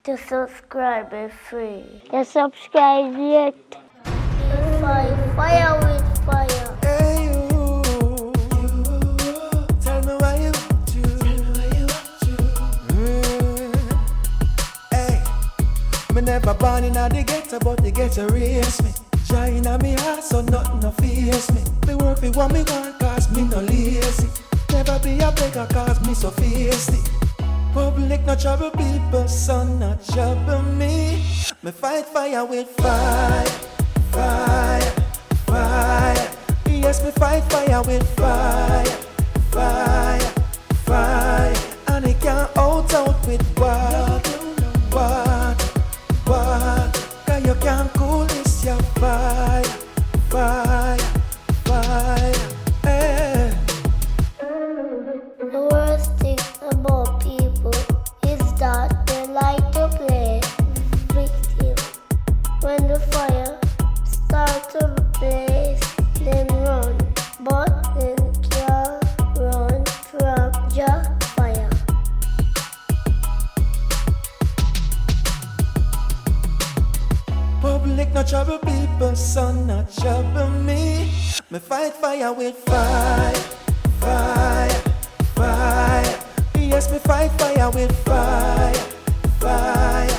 To subscribe is free. You subscribe yet? Fire with fire. Hey you, tell me why you want to. Hey, me never born in the ghetto, but the ghetto raised me. Joy in me heart, so nothing no fears me. Me work for what me want, cause me no lazy. Never be a beggar, cause me so feisty. Public no trouble people, son not trouble me. Me fight fire with fire, fire, fire. Yes, me fight fire with fire, fire, fire. And it can't out with what, cause you can't cool this your fire, fire, fire. Hey. The worst thing about people is that they like to play victim. When the fire starts to blaze, then run. But then can't run from your fire. Public no trouble people, son not trouble me. Me fight fire with fire, fire, fire. Yes, me fight fire with fire, fire,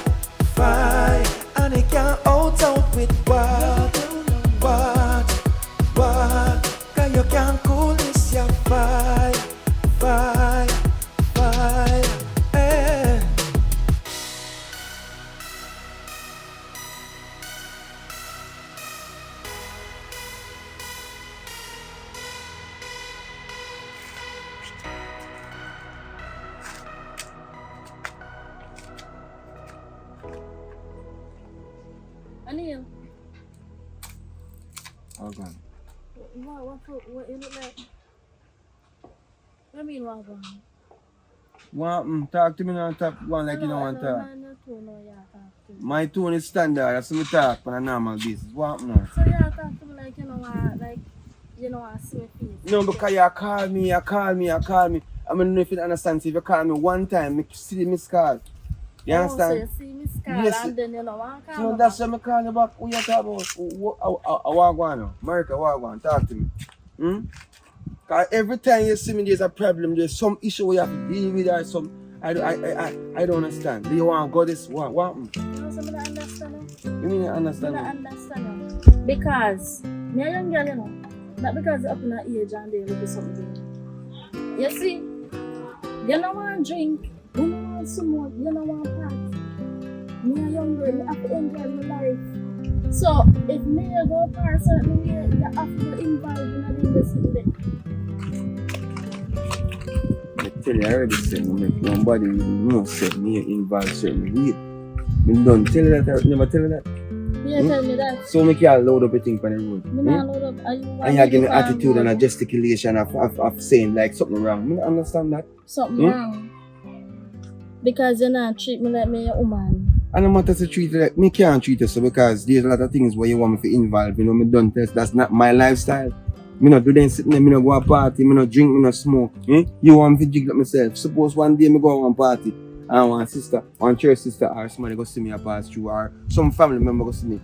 fire. And it can't out with what, cause you can't cool this your fire, fire, fire. Hey. Anil, Hold on. what you look like? What mean what one? Want talk to me now, talk one like you don't want to talk. No, talk to me. My tone is standard, that's me talk on a normal basis. What now? So you talk to me like you know what see my face. No, because you call me. I mean, if you understand, if you call me one time, me see the missed call. You understand? So you see me scar Yes. and then you know what I So that's why I call you back. What you talk about? What go on now? America, what go on? Talk to me. Because every time you see me, there's a problem. There's some issue we have to deal with or some. I don't understand. Do you want to go this? What happened? You know something I understand? You mean you understand? I understand. Because me a young girl, you know. Not because you're up in that age and they look at something. You see, you don't want to drink, you don't want smoke, you don't want party. Me a young girl, you have to enjoy my life. So, if me go for a certain way, you have to involve in this thing. I tell you, I already said, nobody no said me involved certain way. Me don't tell you that, I never tell you that. You tell me that. So me can't load up a thing on the road. Me not load up. And you give me attitude and a gesticulation of saying like something wrong. Me don't understand that. Something wrong. Because you not treat me like me a woman. And no matter to treat you like me can't treat you so because there's a lot of things where you want me to involve. You know, me don't test. That's not my lifestyle. Me not do them sitting there, me not go a party, me not drink, me not smoke. You want me to jiggle myself. Suppose one day me go to one party and one sister, one church sister or somebody go see me a pass through or some family member go see me.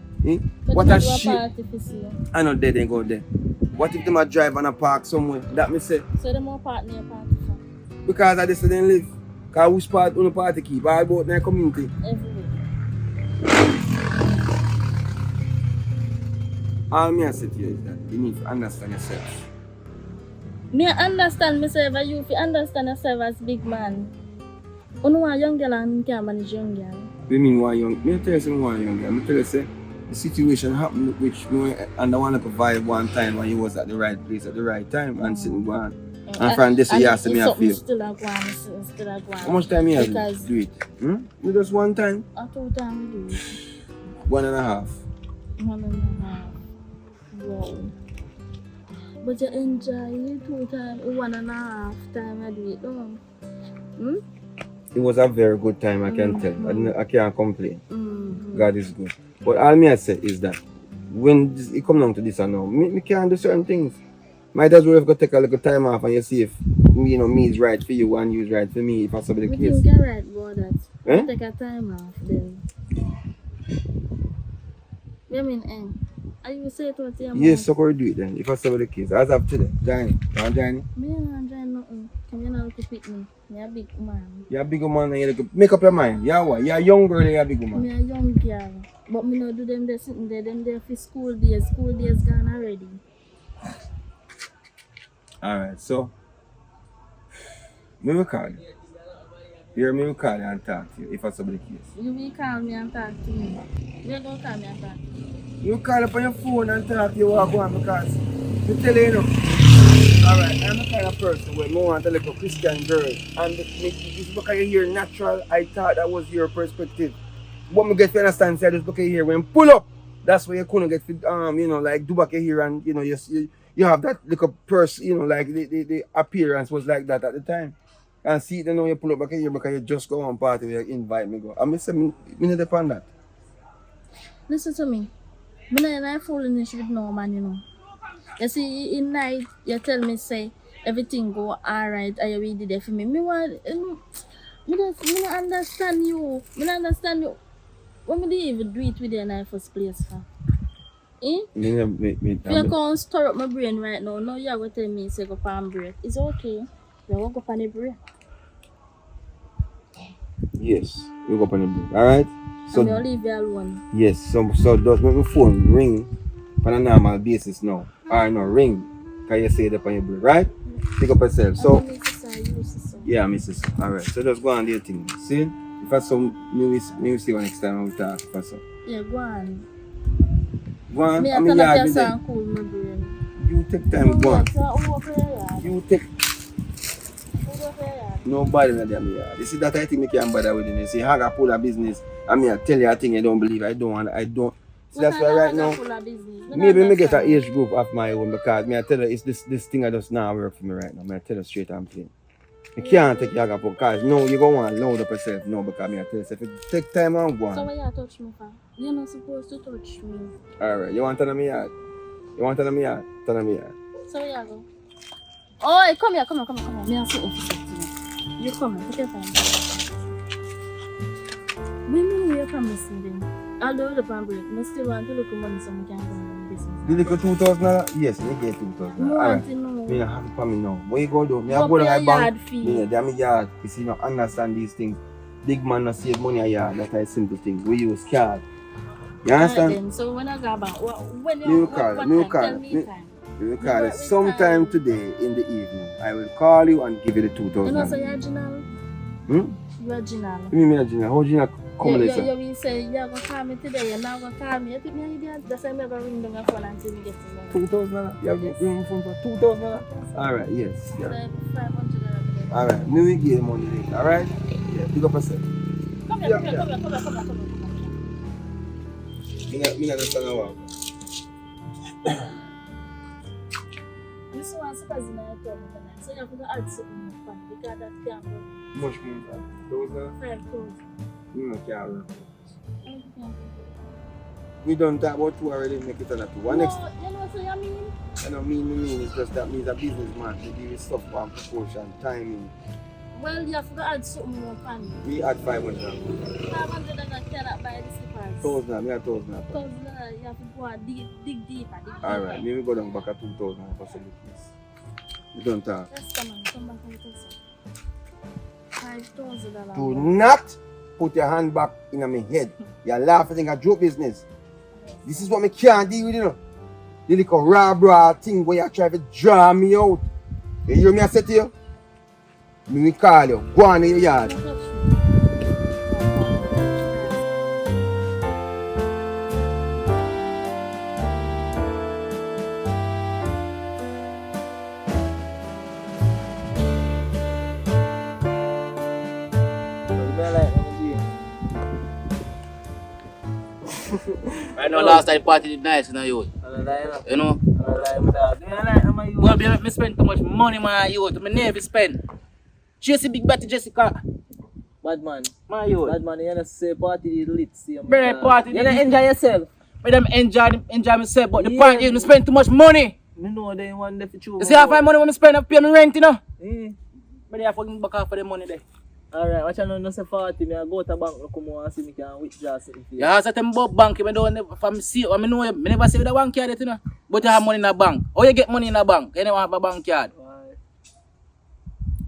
What a shit. I know they go there. What if them a drive and a park somewhere? That me say. So them more part near party for? Because I just didn't live. Because which part on the party keep? All about their community. Everywhere. All me I say to you is that you need to understand yourself. Me understand myself as you, if you understand yourself as big man. You know a young girl and can't manage young girl. We mean one young, me tell you something one young girl. Me tell you say the situation happened which me and I want to vibe one time when you was at the right place at the right time and sitting go on. And from this you asked me I feel. Still a go on, still a go on. How much time you have Because to do it? You just one time? At 2 times we do it. 1.5. 1.5. Wow. But you enjoy it 2 times, 1.5 time I do it, don't. It was a very good time, I can tell. I can't complain. Mm-hmm. God is good. But all me I say is that when it come down to this and now, me can't do certain things. Might as well have got take a little time off and you're safe. you know, me is right for you and you is right for me, if that's the We case. think you're right about that. Eh? Take a time off then. You mean, are you say it what your mom? Yes, so go do it then, if that's the case. As of today, Johnny, you want Johnny? Me not join nothing. Come here now to pick me. Me a big man. You're a big woman and you look, make up your mind. You're what? You're a young girl, you're a big woman. Me a young girl. But me no do them there sitting there. Them there for school days. School days gone already. Alright, so me will call you. Here me will call you and talk to you if that's the case. You will call me and talk to me. You gonna call me and talk to me. You call up on your phone and talk to you what go on because me tell you, alright, I'm the kind of person where I want to like a Christian girl and it's because you hear natural, I thought that was your perspective. What me get to understand is just look at here when pull up, that's where you couldn't get to, you know, like do back here and you know you have that little person, you know, like the appearance was like that at the time. And see then now you pull up back here because you just go on party where you invite me go. I mean say me not depend that. Listen to me. Me not fooling with no man, you know. You see, in night, you tell me, say, everything go alright, are you really there for me? Me want, me don't understand you. Me don't understand you. When me didn't even do it with you in the first place, for? Eh? If you can't stir up my brain right now, now you're going to tell me, say, go on break. It's okay. You want to go on the break. Yes, we go up on the break, alright? So And I'll leave you alone. yes, so does make my phone ring on a normal basis now. Or no, ring. Can you say it up on your break, right? Pick up yourself. So And you sister. yeah, Mrs. Alright, so just go on do your thing. See? If I saw me see you next time we talk if I saw. Yeah, go on. Go on, Me I I mean tell yard you me there. sound cool, my brain. You take time, go on. on. You take nobody in the damn yard. You see that I think me can't bother with it. You see, I got pull a business. I mean I tell you a thing you don't believe. I don't. See that's why right now maybe me get an age group of my own because me I tell you it's this thing I just now work for me right now. Me I tell you straight I'm plain. You can't take your because no you go want load up yourself no because me I tell you if you take time and go on. So why you touch me for? You're not supposed to touch me. Alright, you want to tell me yard? You want to tell me yard? Tell me yard. So where you go? Oh, come here. Me and sit officer. You come here, take your time. When me from listening then, although the pan break, I still want to look at money so we can go on business. Did you go $2,000? Yes, me get $2,000. No, Alright. want to know. Me not have it for me now. Where you go do? Me Go go to pay my a bank. yard fee. Yeah, damn me yard. You see, not understand these things. Big man not save money a yard. That's a simple thing. We use card. You understand? Then, so when I go back, when Me you will call. what Me will time? call. Tell me time. We will call You it work with sometime time. today in the evening. I will call you and give you the You know, so 2,000. you're Ginal? Hmm? You're Ginal. You mean Gina? How Gina come You listen? will say, you're going to call me today, you're not going to call me. You think me an idiot? That's why I'm going to ring down the phone until we get to know. $2,000? You have to bring phone for $2,000? Alright, yes. Yeah. Like $500. Alright, me will give you money later. Alright? Yeah, pick up yourself. Come Yeah, here. Me not understand how. This one surprising I told me tonight. So you have to add something more fun because that can't work. Much more than 5,000. you know, can't work. I don't think. We done talk about two already, make it another two. What No, next? you know what I mean? I don't mean, it's just that means a businessman to give you stuff on proportion, timing. Well, you have to add something more fun. We add 500. 500 and I cannot buy the slippers. 1,000, me a 1,000. 1,000, you have to go and dig deeper. Alright, maybe go down back at 2,000 for some please. We don't talk. Yes, come on, come back and tell us. $5,000. Do not put your hand back in my head. You're laughing at joke business. This is what me can't deal with, you know. The little raw thing where you try to draw me out. You hear me I say to you? Me will call you. Go on in your yard. Don't touch me. I know last time party did nice, you know, youth. You know? Boy, me spend too much money, my youth. Me never spend. Jesse Big Batty Jessica. Bad man. My youth. Bad man, you know say party the lit. See, Bro, party you know enjoy yourself. Me them enjoy myself, but the Yeah. point is me spend too much money. Me know they want the future. You see how much money when me spend, I pay me rent, you know? Yeah. But they have to give me back half of the money there. Alright, watch out no say 40, me I go to bank to come and see me can withdraw something for you. You ask them about bank, I don't never from see I know you never see with a bank card, you know. But you have money in a bank. How you get money in a bank? You never have a bank card. Why?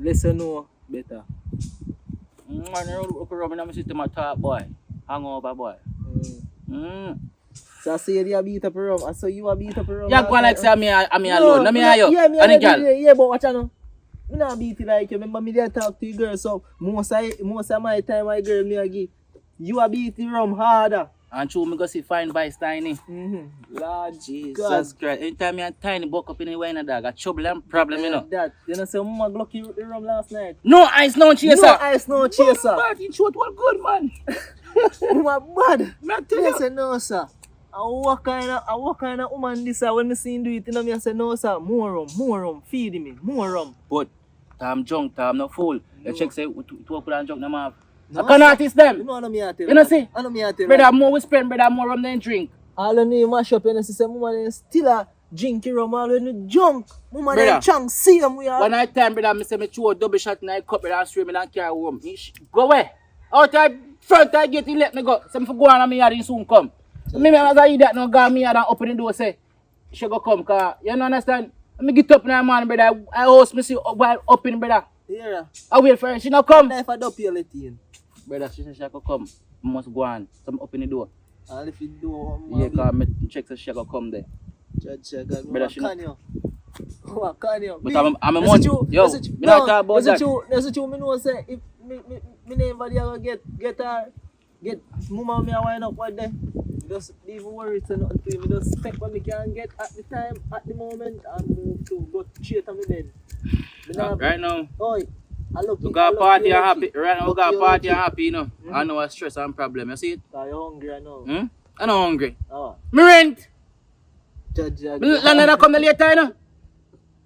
Listen know better. Man, look around and sit in my top boy. Hang over boy. So I say you beat up a rum, I saw you a beat up a rum. You go like say me alone. No me and you. Yeah, me and the girl. yeah, but watch out now. Me not beat it like you. Remember me there talk to you girl, so most of my time my girl me a give. You a beat the rum harder. And true, me go see fine by Tiny. Lord Jesus Christ. Anytime me and Tiny buck up in the wine a dog, a trouble and problem, you know. That, you know say mama glock you the rum last night. No ice, no chaser. No ice, no chaser. But in short, what good man. Mama bad. Me I tell Me you. say no sir. What kind of woman this when me see him do it, you know me I say no sir, more rum, feed me, more rum. But Tom drunk, Tom no fool. You check say to put on drunk, no man. No, I can't artist them. You know what me a tell You know see? I know me a tell Brother, more we spend, brother, more rum than drink. all of you mash up, you know, say, mama, they still a drink rum, all of you junk. Mama, they Brother. chunk, see them, we are. One night time, brother, I say me throw a double shot in a cup, brother, and swim and carry home. Go away. Out of front, I get you let me go. Some for go on and me yard, he soon come. So me as I eat that, no go me yard and open the door, say, she go come, cause, you know, understand? Me get up in the morning, brother, I host me see while open, brother. Yeah. I wait for her, she no come. If I do your letting. Brother, she said she could come. I must go on. So I open the door. And if you do, Yeah, cause me check so she could come there. Judge, God, Brother, she can you? What can you? But I'm a month. Yo, me not talk about that. That's what you me know say, if me never get her, get mama me a wind up one day. Just leave worry to nothing to me. Just take what me can get at the time, at the moment, and move to go straight to me bed. Right now, Oi, I look. we got party and happy. Right now, we got party and happy, you know. I know a stress and problem. You see it? Are you hungry? I know. I'm not hungry. Oh, Me rent. judge. London come the later, you know.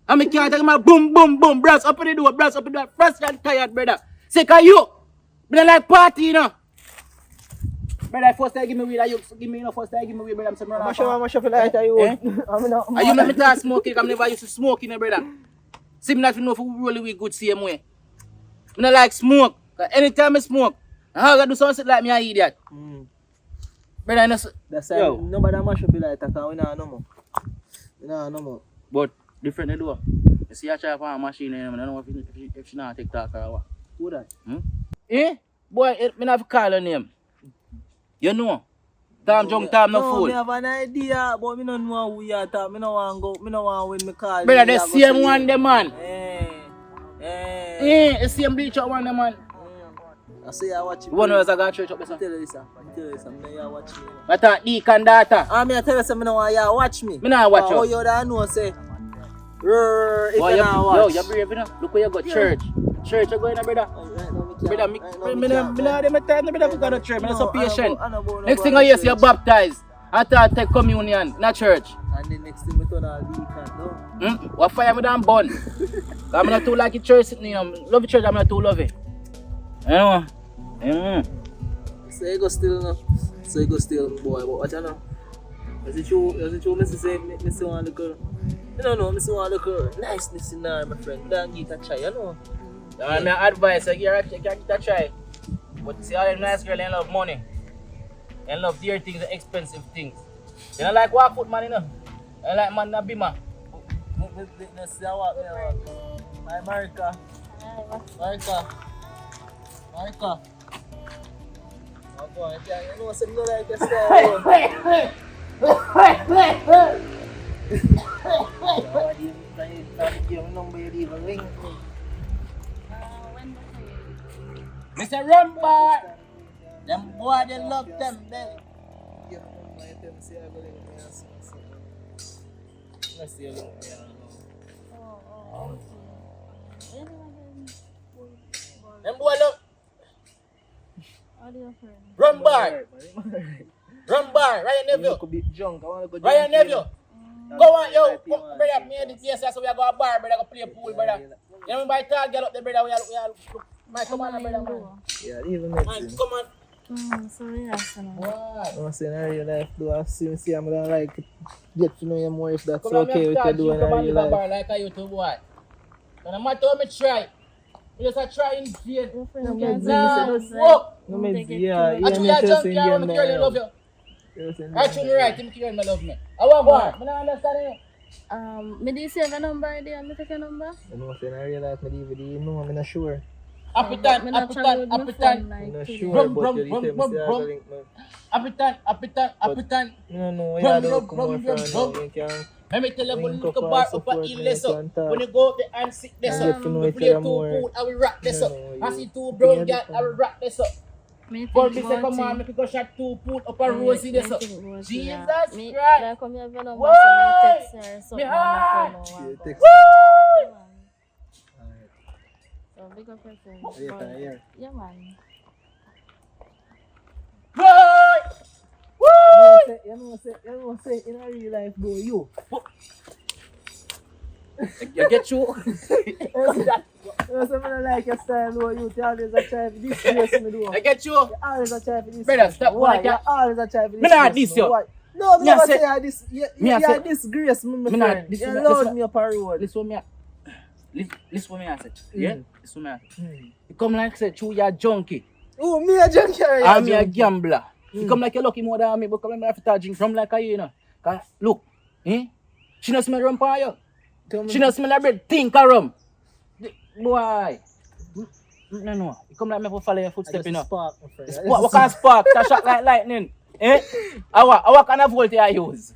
And me can't take my boom, boom, boom. Brass up in the door, brass up in the door. Frustrated and tired, brother. Sick of you. Me don't like party, you know. Brother, first time give me weed, you give me, you know, first time give me weed, brother. I'm saying, Mash up like that, you. I'm not. and you make me start smoking, I'm never used to smoking, brother. See me not know if we roll with good same way. I don't like smoke. Cause anytime I smoke, I gotta do something like me an idiot. Brother, I know. That's why nobody mash up like that, cause we not no more. We not no more. But different they do. You see, I try to find a machine and I don't know if she not take talk or what. Who that? Eh? Boy, me not have to call her name. You know. Tom Jung, Tom no fool. Me have an idea, but me don't know who you are talk. Me no want go. Me no want when me call. Brother, the same one, the man. Eh. The same bleach out one, the man. I say I watch you. One of us I got church up there. Tell you this, I'm not here watch me. I thought Deacon daughter. Me I tell you something, me no want you watch me. Me not watch you. Oh, you don't know, say. If Boy, you not watch. you're brave enough. Look where you go, church. Church, you going, brother. Brother, me not have my time, brother, to go to church. I'm so patient. Next thing I hear is you're baptized. I thought take communion, not church. And the next thing me turn a deacon, no? What fire me down bun? I'm not too like the church, you know. Love the church, I'm not too love it. You know? So you go still, no? So you go still, boy, but what you know? Is it true, me say, me see one look girl. You don't know, me see one look girl. Niceness in her, my friend. Don't give it a try, you know? My advice, I give it a try. But see all them nice girls, they love money. They love dear things and expensive things. They don't like walk foot man, you know. They like man na bima. Let's see how walk there. My America. Oh boy, you know some no like this there. Mr. Rumbar! Them boy, they love them. Them boy love Rumbar! Ryan Neville! Ryan Neville! Go on, yo, brother, me and the yes, so we are going to bar, brother, go play pool, brother. You know, by time get up there, brother, we are man, come on, brother, man. Yeah, even next Man, thing. come on. Sorry, What? I'm saying in real life, do I see I'm gonna like get to know you more if that's Come on, okay me with you start, doing come in on, real live a life. bar like a YouTube boy. No matter how me try, You just a try in vain. Your friend No, can't Nah, say whoa. No, Take me it yeah, too. I told you I jump here, I want to girl, you love you. I told you right, you girl, me love me. I want one. I don't understand it. Me do you save a number there? Me take a number? You know, saying I realize my DVD, no, I'm not sure. Appetite, Me not travel with my appetite. phone I'm like not today. sure, Brum, but brum, you brum, tell me brum, say I brum. have a link, man. Appetite. No, Brum, I don't brum, come brum, over brum, from brum. now. You can Let me tell you about link look up a bar and up a support hill me, this you up. can talk. When you go up there and sit this You up, get to know we each play other two more. pool, I will rock this You up. know, I you- see two you brown get girls, it I will rock this up. Me For think me say, come on, about me go shot two pool up a it. rosy this up. Me think about it, Jesus yeah. Me Christ. like come here have a number Why? so me text her something Me on my hard. phone. You text Woo! Yeah, man. So big up your friend. me. Yeah, can hear. Yeah, man. Boy! Woo! You know, say, in a real life, bro, you. You get you? You know, say, I like your style, bro, you. You always a try for this place, me do. I get you? You always a try for this Brother, place, stop man. Why? like You that. always a try for this Me not place, diss man. you. Why? No, me Me a never say- say I dis. me a You say- disgrace me, my Me not friend. dis- You me- load listen- me up a road. Listen what me a... Listen what me a say. Yeah? Mm. Listen what me a say. Mm. You come like say, chew you a junkie. Oh, me a junkie. I'm a gambler. You Mm. come like you lucky more than me, but come have to drink from like a you know. Cause look, she not smell rum for you. She not smell like bread, think of rum. Boy. No. You come like me for follow your footstep, you know. Spark, my friend. What kind of spark? That shot like lightning. What kind of volt you use?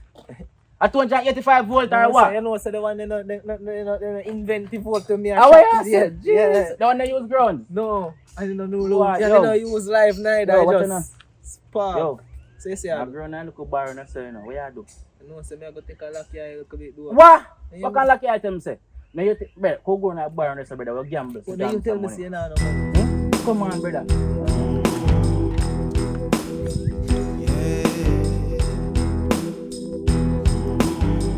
A 285 volt or what? You know, so the one they inventive volt to me. How are you? Yeah. The one that use ground. No, I didn't know. What? I Yo. didn't use live neither. Yo, I what you just spark. Yo. So you see, I'm I grown and look bar and say, you know, what you do? know, so me I go take a lucky eye a little bit. Do What? And What you- kind of lucky item say? Now you think, brother, go go on a bar and say, brother, we gamble. But then you tell me, say, you know, no money. Come on, brother.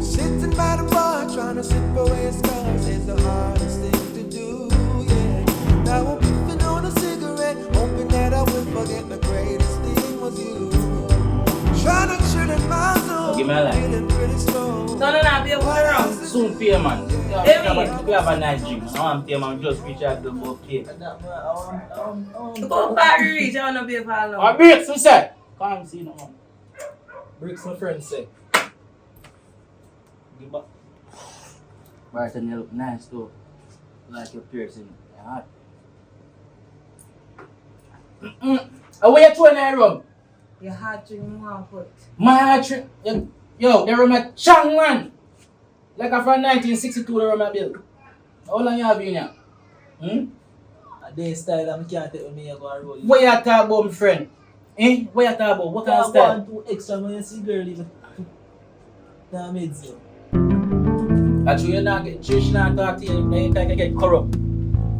Sitting by the bar, trying to slip away scars is the hardest thing to do, yeah. Now I'm puffing on a cigarette, hoping that I will forget the greatest thing was you. Trying to chill in my zone, Give me a line. feeling pretty slow. No, be a around. Soon pay, man. You have a nice drink. I want to pay, man. Just reach out to the pay. Go back reach, I wanna be a pal now. I break, so say. Can't see no man. Bricks, my friend say. Give back. Barton, you look nice too. Like your piercing. Your heart. Where you throwing that rum? Your heart drink you want put. My heart drink. Yo, the rum a chang, man. Like a from 1962, the rum a built. How long you have been here? A day style, I can't take with me, I go and roll. What you talk about, my friend? What you talk about? What kind of style? 1, 2 extra, when you see girl, even. Damage you. That's why you not get church not talk to you, then you can get corrupt.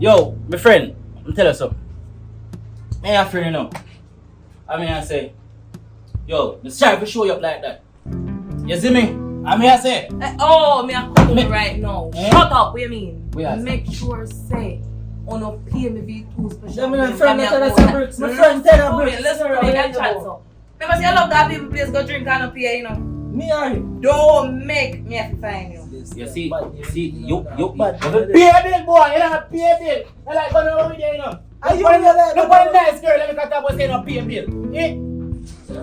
Yo, my friend, I'm tell you something. Me a friend, you know. I say, yo, the sorry for show you up like that. You see me? I say, Oh, me a come Me- right now. Eh? Shut up, what you mean? What you say? Make sure say, on no pay me be too special. Yeah, my friend, tell us a bricks. My friend, tell us bricks. Let's go, we can chat so. Remember, say I love that people place go drink and no pay, you know. Me are you? Don't make me have to find you. you see, you Bad. pay a bill, boy, you don't pay a bill. I like going over there, you know. Are you Look like- for a nice girl, let me talk about saying no pay a bill.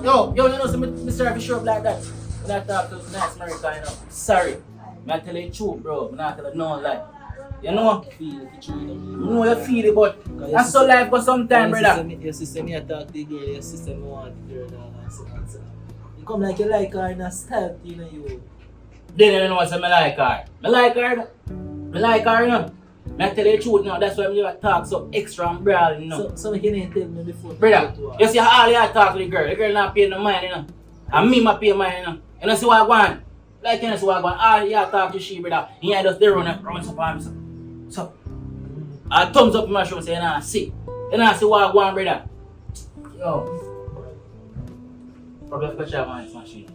Yo, you know, so me serve show up like that. When I talk to nice American, you know. Sorry. I tell you the truth, bro. I'm not tell you no lie. You know? Feel it, you You know you feel it, but that's so life for some time, brother. Your sister, me attack the girl, your sister, me want the girl, and you come like you like her in a style, you know, you. Then you know what I like her. I like her. I like her, you know. I tell you the truth now, that's why I talk so extra and brawl, you know. So you can't tell me before. Brother, you see how all you talk to the girl not paying no mind, you know. And me pay mine, you know. You know see what I want? Like you know see what I want? All you talk to she, brother. You just there run up on me. So, I thumbs up in my show say, you know, see. You know see what I want, brother. Yo. Probably special man, it's machine.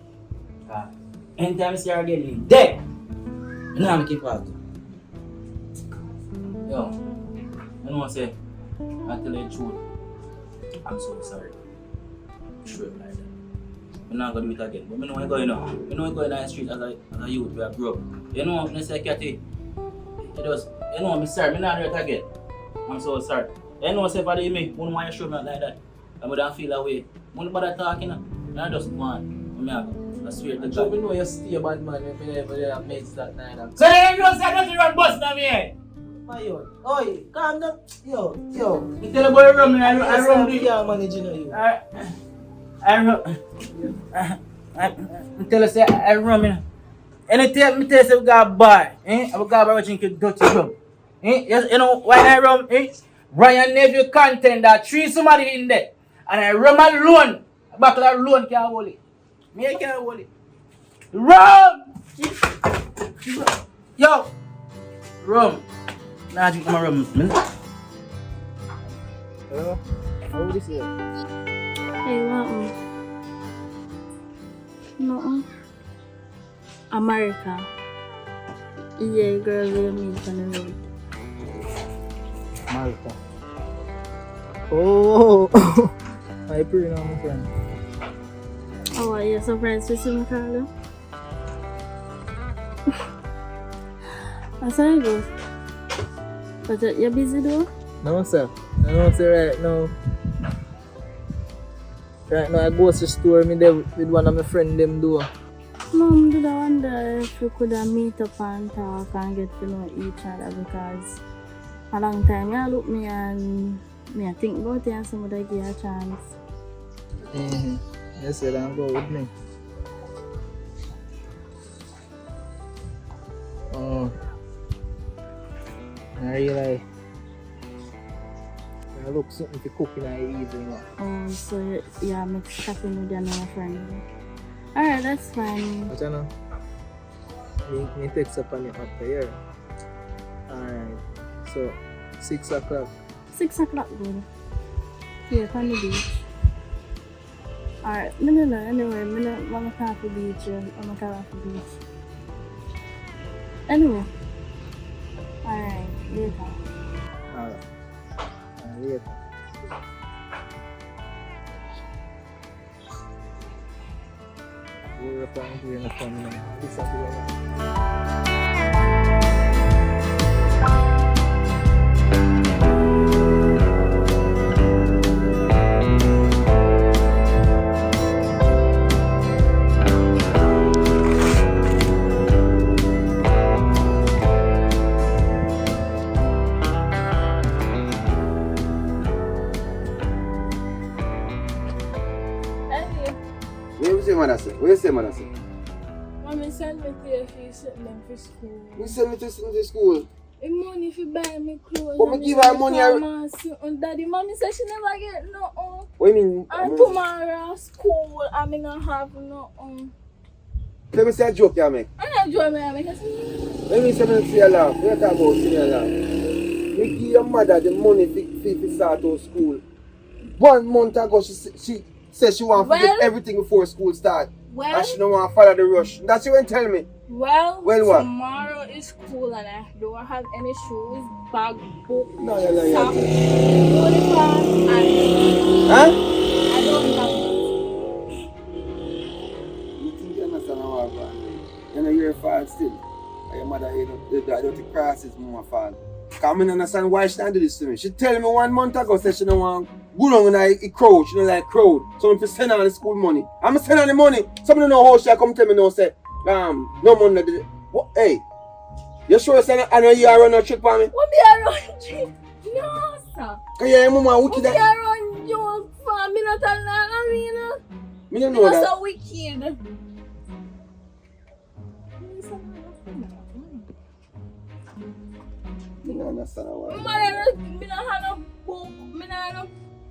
Anytime you see her again, dead. You know how I keep out. Yo, you know what I say? I tell you the truth. I'm so sorry. Straight like that. I'm not gonna do it again. But I know I go, you know. I know I go in the street as a youth where I grew up. You know, when I say Cathy, it was, you know, I'm sorry, I'm not do it again. I'm so sorry. You know, say, for me, wouldn't want you show me like that. I wouldn't feel that way. Wouldn't bother talking. I just go on. I swear to And you God. know you stay a bad man if you never have mates that night. So then you say nothing run bust on me. My yo, oi, calm down. Yo. You tell the boy run me, I run the... Yeah, managing you. I tell us I run me. Anything me tell you we got bar, I will go bar watching you dirty rum. You know why I run, Brian nephew contender, 3 somebody in there. And I run alone. Back alone can't hold it. Me I can't hold it. Rum! Yo! Rum. Nah, I drink my rum. Hello? How would you say? Hey, what? No. America. Yeah, girl, we meet on the road. Malta. Oh! I pray now, my friend. Oh, are you surprised to see me, Carlo? That's how it goes. But you're busy though? No, sir. I know, sir, right now. Right now, I go to the store with one of my friends, them do. Mom, did I wonder if we could meet up and talk and get to know each other because a long time you look me and I think about it and somebody give you a chance. Mm-hmm. You said I'm go with me. Oh. I realize I look something to cook in the evening. Oh, so yeah, I'm shopping with another friend. Alright, that's fine. But you know, me text up on you after here. Alright, so 6 o'clock. 6 o'clock good. Here, on the beach. Alright, anyway, I'm gonna come to the beach. I'm gonna come to the beach. Anyway. Alright, later. Alright. Later. We're applying to the family. What you say, mother? Mommy send me to your fees sitting them for school. You send me to school. The money if you buy me clothes. But me give her money. And daddy, mommy said she never get nothing. What you mean? And tomorrow school, I'm gonna have nothing. Let me say a joke you make. I'm not joking, I make a Let me say me see a laugh. What you talk about see a laugh? Me give your mother the money to start out school. 1 month ago she said she want to get everything before school start. And she don't want to follow the rush. That's what you tell me. Well, what? Tomorrow is school and I don't have any shoes, bag, book, No, sock, uniform, and huh? I don't have You think you understand how I go? You know you're a fault still. And your mother, the dirty crosses more fault. Because I don't understand why she don't do this to me. She tell me 1 month ago say she don't want go down in a crowd. She don't like crowd. So I'm to send her the school money. I'm send her the money. Someone don't know how she come tell me now say, no money. What? Hey, you sure say I know you are on a trip for me? What be a run trip? No, sir. Because your mama What wicked be that. a run joke for me not alone, you know? Me don't know that. so wicked. Me don't understand how I go.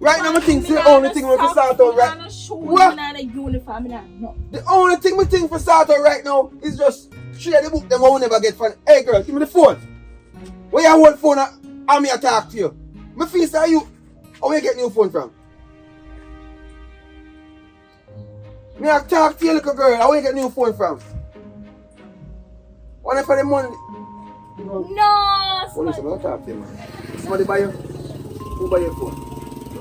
Right now, I think the only thing we can start out right. What? The only thing we think for start out right now is just share the book them I will never get from. Hey girl, give me the phone. Where you hold phone and me talk to you. Me feel say you. Where you get new phone from? Me I talk to you little girl. Where you get new phone from? One for the money. No, Oh, listen, I'm talk to you, man. Somebody buy you? Who buy your phone?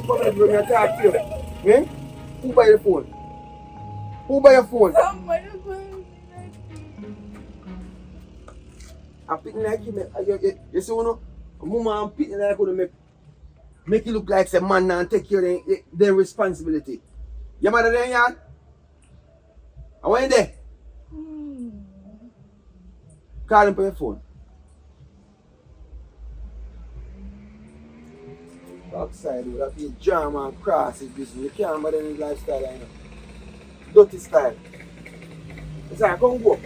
Somebody bring me a talk to you. Eh? Who buy your phone? Who buy your phone? I pick like you, man. You see one? Mama and pity like could make you look like a man and take care of their responsibility. Your mother there yard? I went there. Call him for your phone. Outside would have been jam and cross his business. You can't bother his lifestyle, I know. Dirty style. It's like, come go.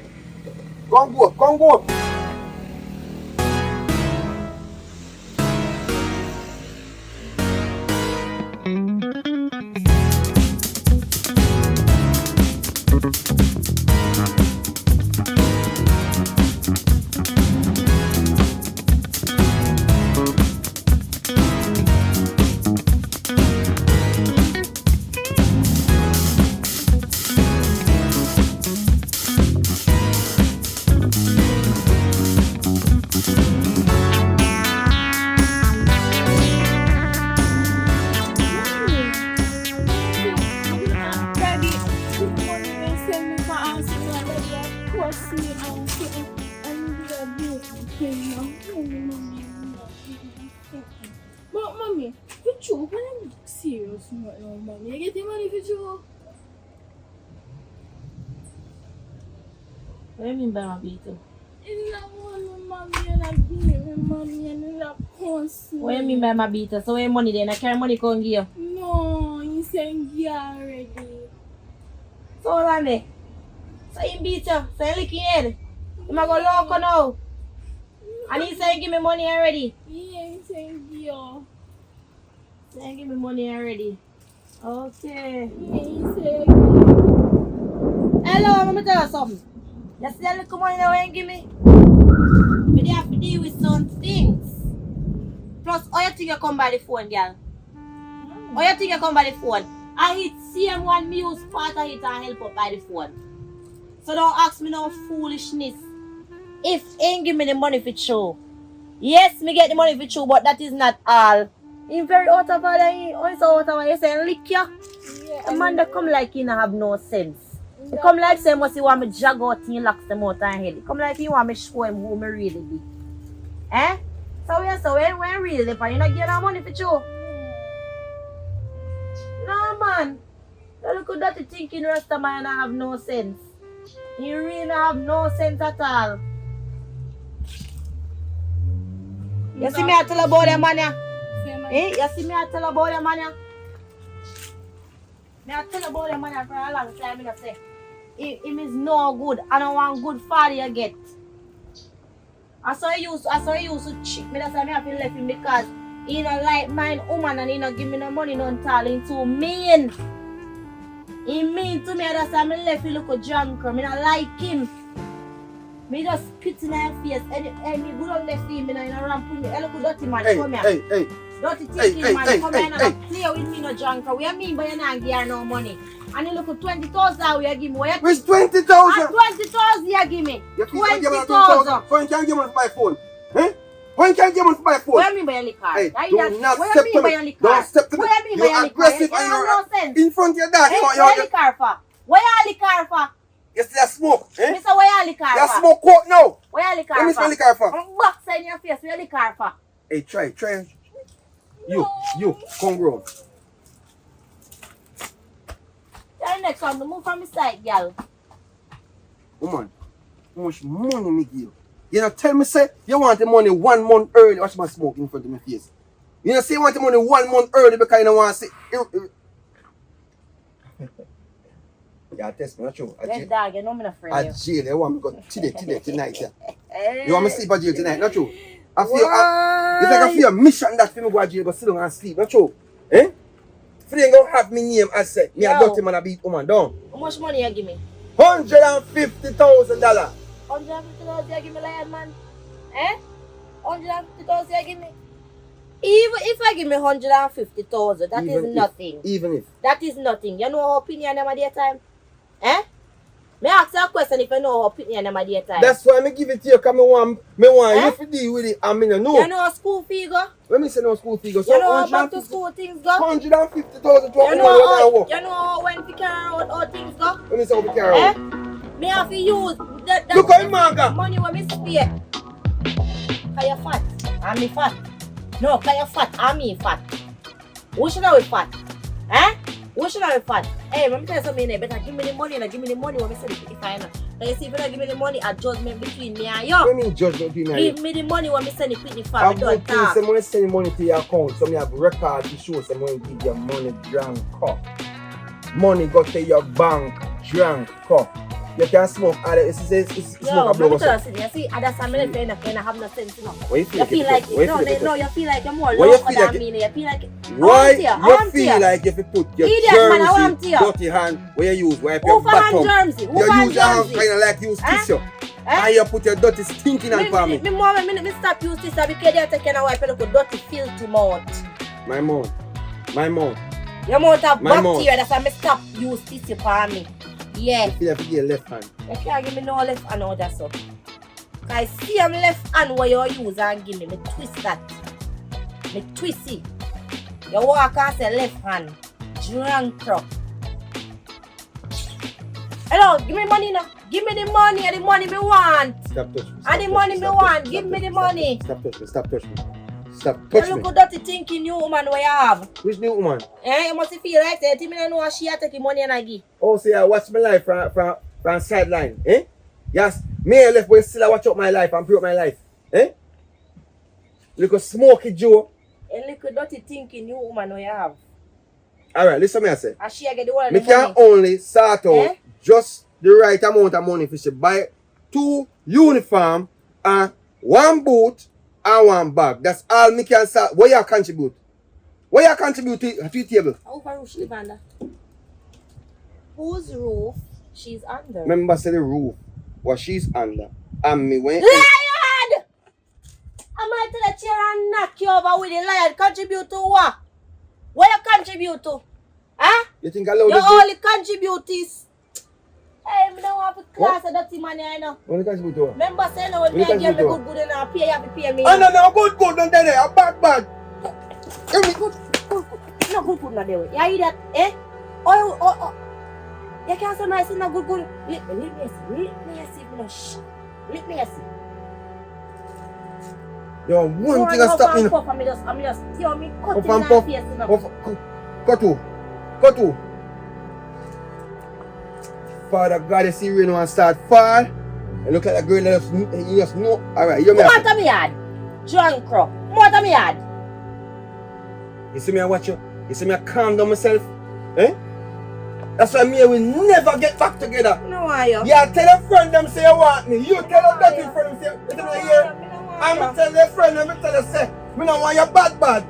Come go, come go. But mommy, for true, when I'm serious, not no mommy. You get the money for true? What do you mean by my beater? It's not one mommy and I give me mommy and it's not constant. What do you mean by my beater? So when money then I carry money come give you? No, you saying yeah already. So hold on there. So he beat you. So you lick your head. You might go loco now. And he say give me money already. Yeah, you saying yeah. Say give me money already. Okay. Yeah, you say Hello, let me tell you something. You see that little money that you give me? But you have to deal with some things. Plus, how you think you come by the phone, girl? How you think you come by the phone? I hit CM1 Muse part of it and help up by the phone. So don't ask me no foolishness. If ain't give me the money for show. Yes, me get the money for show, but that is not all. He's very out of order. He always out of order. He say lick ya. A man that come like he not have no sense. He come like say must he want me jog out and he locks them out and head. He come like he want me show him who me really be. Eh? So when really you not get no money for show? No man. You look at that thinking Rasta man have no sense. He really have no sense at all. You see me I tell about them man ya? Eh? You see me I tell about them man ya? Me I tell about them man ya for a long time. I say him is no good. I don't want good father you get. I saw he used to cheat me. That's why I have to left him because he don't like mine woman and he don't give me no money no talent too mean. He mean to me, that's why I left him look a drunk. I don't like him. Me just spit in her face. And me good on left him in a ramp with me. I look a dirty man, come here. Hey. Dirty thinking man, come here and play with me no drunk. What you mean by you not give her no money? And you look at 20,000 you give me. Where's 20,000? 20,000 you give me. You can't give me 20,000. When can you give me my phone? Eh? When can you give me my phone? What you mean by your liquor? Hey, do not what step you to mean by me. your liquor? Don't step to me. What you mean by your You're liquor? aggressive You and have you're no sense. in front of your dad. Hey, what you liquor for? What you liquor for? You see that smoke? Eh? Mister, what you liquor for? That smoke coat now. What you liquor Let me for? smell liquor for. I'm box in your face. What you liquor for? Hey, try. You, come grown. Tell the next one to move from the side, girl. Woman, how much money me give you? You know, tell me, say, you want the money 1 month early. Watch my smoke in front of my face. You know, say you want the money 1 month early because you don't want to see. Yeah, test me, not true. Yes, dog, you know me not afraid At you. jail, you want me to go today, tonight, yeah. You want me to sleep at jail tonight, not true? I feel, it's like I feel a mission that for me go to jail, but sit down and sleep, not true? Eh? If you ain't gonna have me name as said, me a dirty man a beat woman down. How much money you give me? $150,000. $150,000 you give me, lion man? Eh? $150,000 you give me? Even if I give me $150,000, that is nothing. Even if. That is nothing. You know how opinion them at their time? Eh? Me ask you a question if you know how opinion them at their time. That's why I give it to you because I want you to deal with it and me no know. You know how school fee go? When me say no school fee go, so you know how back to school things go? $150,000 to you know how when we carry out all things go? When me say we carry out. Me have to use that look at manga. money when me spare. Cause you're fat. And me fat. No, cause you fat and me fat. Who should I be fat? Eh? Who should I be fat? Hey, let me tell you something, you better give me the money and give me the money when I say the 55 now. Now you see, if you don't give me the money, a judgment between me and you. What do you mean judgment between me and you? Give me the money when I send the 55, I'm don't going to talk. someone send money to your account, so me have record to show someone give your money drunk cup. Money go to your bank drunk cup. You can smoke all the, it's Yo, smoke a blow let me or tell you something. something. You see, that's a minute kind of have no sense, you know. Why you feel You like feel like, no, you feel like you're more Why you local feel than like me. You feel like, Why I you feel like if you put your Idiot, man, I want Jersey you. dirty hand where you use, wipe Who your for hand bottom, Jersey? Who you for hand use your hand Jersey? kind of like use tissue, Eh? and you put your dirty stinking hand for me. Me stop use this because they're taking a wipe and look dirty, filthy mouth. My mouth. Your mouth have My mouth. bacteria, that's why me stop use this for me. Yeah. You feel like you get left hand. You can't give me no left hand or that so. I see I'm left hand where you use and give me twist that. Me twist it. You walk and say left hand. Drunk truck. Hello, give me money now. Give me the money and the money me want. Stop touching me. And the money me want. Give me the money. Stop touching me. Stop touching me. Stop You touching look me. at dirty thinking you woman where you have. Which new woman? Eh, you must feel like that. You don't know what she a take money and I give. Oh, see, I watch my life from sideline. Eh? Yes, me and left boy still I watch up my life and pray up my life. Eh? Look at Smoky Joe. And look at dirty thinking you woman where you have. Alright, listen to me I say. And she a get the one of Me the can money. only sort out Eh? just the right amount of money for she buy 2 uniform and 1 boot and 1 bag. That's all me can sort. What you contribute? What you contribute to the table? How far roof she live under? Whose roof she's under? Remember say the roof what she's under. And me went Lion! I might tell the chair and knock you over with the lion. Contribute to what? What you contribute to? Huh? you think I love You this? only contribute is. Hey, I don't want to class of dirty money, I know. Only contribute to what? Remember saying when me You and give me contribute good and I pay, you have to pay me. Oh no, good, don't tell you. I'm bad. Give me good. No good not there. You hear that? Eh? Oh. You can't say nice no good. Let me see. No shh. Let me see. Yo, one thing I stop me. I'm just, yo, me cut Puff in and my puff. face, you know. Cut to. Father God, you see rain and start fall. And look at the girl that you just know. Alright, you Come on to me yard. Drunk crow. Come on to me yard. You see me I watch you? You see me I calm down myself? Eh? That's why me and we never get back together. No, why you? Yeah, tell a friend them say you want me. You tell a dirty friend them say you don't hear. I'm tell a friend them tell you say me don't want you bad.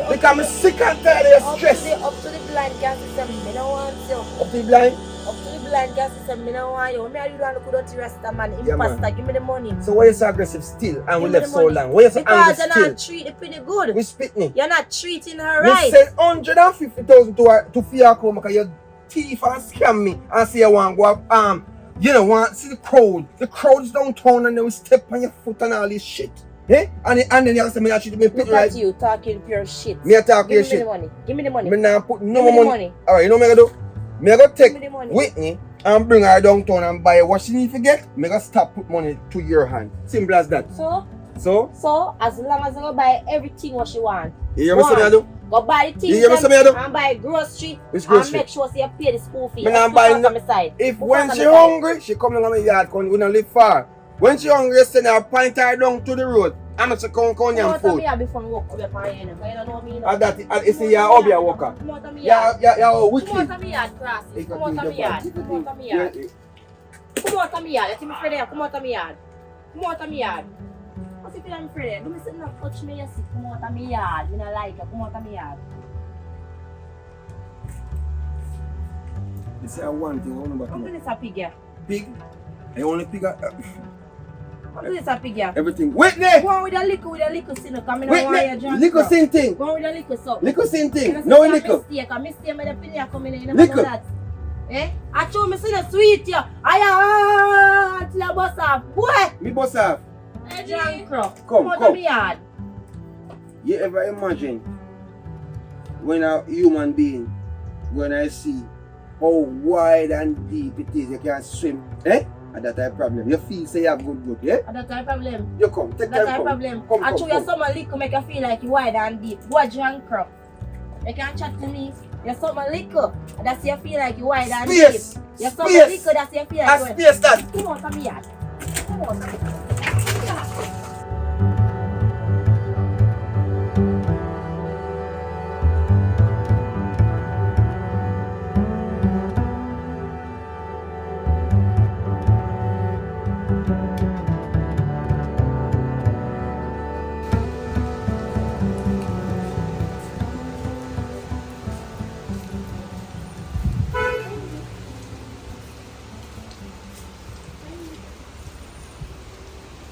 Because I'm sick and tired of your stress. Up to the blind gas system, me don't want you. Up to the blind? Up to the blind gas system, me don't want you. Me and you don't look dirty rasta man. Yeah, Imposter, man. give me the money. So why you so aggressive still and we Give me left the so money. long? Why you so angry Because you're still? not treating pretty good. We spit me. You're not treating her You right. said 150,000 to Fiaco because you thief and scam me and say you want to go up, you know, want see the crowd. The crowd is downtown and they will step on your foot and all this shit. Eh? And then you say me actually me pit Look right. at you talking pure shit. Me a talk your Give me shit. the money. Give me the money. Me nah put no Give me more the money. money. Alright, you know what me gonna do? Me gonna take Give me the money. Whitney and bring her downtown and buy what she need to get. Me gonna stop put money to your hand. Simple as that. So as long as I go buy everything what she want. You hear me say me I do? Go buy the things You hear me say me I do? and buy grocery. Which grocery? And make sure you pay the school fee. Me nah Put buy out no. on my side. If Put when out on she my side. hungry, she come along my yard. We don't live far. When she hungry, you send her point her down to the road. I'm not come Come and out of food. me before me walk up your party, you know. You don't know me, you know. And that is see your hobby a worker. Come out of me yard. Yeah, Come wicked. out of me yard, Crosses. Come out of me yard. Come out of me yard. Come out of me yard. You see me friend there? Come out of me yard. Come out of me yard. What's if I'm friend? Do me sit down, touch me, you see. Come out of me yard. Me not like you. Come out of me yard. You say one thing, I want Come do this a pig here. Pig? I only pig Come do this a pig here. everything. Whitney! Go on with the liquor, sin. Come in and want your Whitney! drunk. Liquor same thing. Go on with the liquor, so. Liquor same You thing. know, No say liquor. Mistake, a mistake, me the penny come in, you never Liquor. know that. Eh? I told me see the sweet here. I till I bust off. Boy! Me boss off. Hey, drunk crow. Come, out come. of me yard. You ever imagine when a human being, when I see how wide and deep it is, you can swim, eh? And that's a problem. You feel say you have good, yeah? And that's a problem. You come, take That's time, a come. problem. Come, I come, show you come. some liquor make you feel like you wide and deep. Go drunk crop. You can't chat to me. You some liquor. That's you feel like you wide and Space! deep. You some Space! liquor. That's you feel A like you space that! Come on, come here. Come on.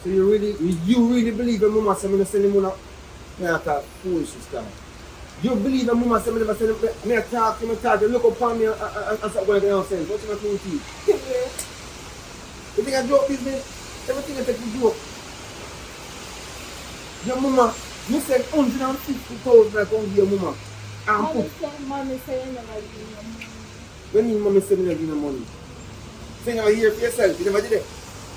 So you really believe your mama say me no send him on a talk foolishness time. You believe your mama say me never send him, me a talk, you look upon me and start going nonsense. What you gonna do to you? You think I joke business? Everything I take you joke. Your mama, you said 150,000 I come give your mama. And Mommy say you never give me money. when you mommy say me not give you money? So you never hear for yourself, you never did it.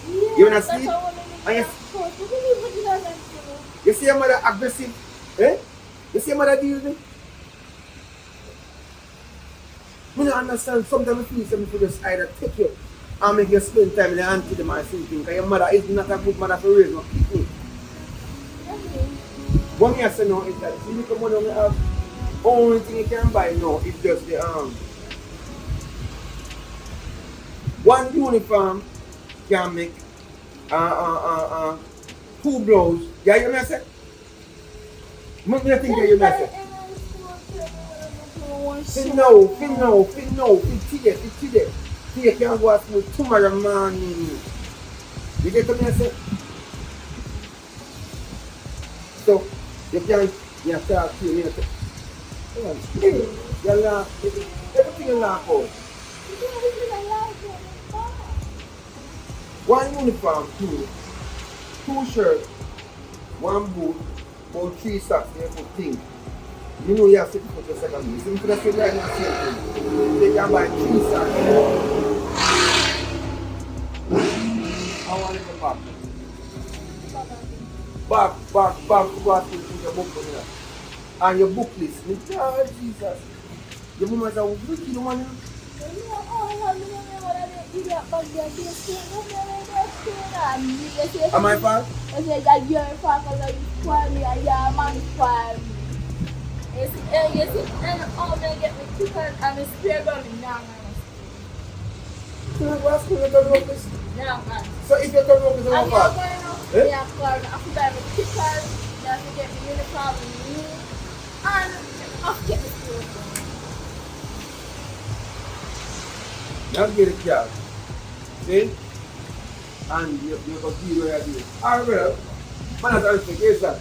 Yeah, You wanna that's sleep? how women And make you- that course. What do you put it on that table? You see your mother aggressive? Eh? You see your mother deal with me? I don't understand. Sometimes I feel something for just either take you and make you spend time in the auntie them or something. Because your mother is not a good mother for raising no people. What me I say now is that if you look at money we have, only thing you can buy now is just the one uniform can make two blows. Yeah, you know what I say? Me think you know what I say. Fin today. You can go at school tomorrow morning. You get what I say? So, you can talk to me. Come on, you laugh. Everything you laugh out. One uniform, two shirts, one boot, about 3 socks, there for things. You know you have to put your second boot. You see, that's what right now, same thing. They can buy 3 socks. I want it to back. Back, put your book on there. And your book list. Oh, Jesus. Your mama is a wicked woman. Am I fine? I said that you're far because you spoil me and your man spoil me. You see, and all they get me chicken and me spare by me now, man. What's going to do this? Now, man. So if you turn over to And the you're part, going up, Eh? yeah, Florida, after buy me chicken, then to get me uniform and me, and I'll get me school. now get a car. See? And you can see where I do. Alright, well, man, that's the case that.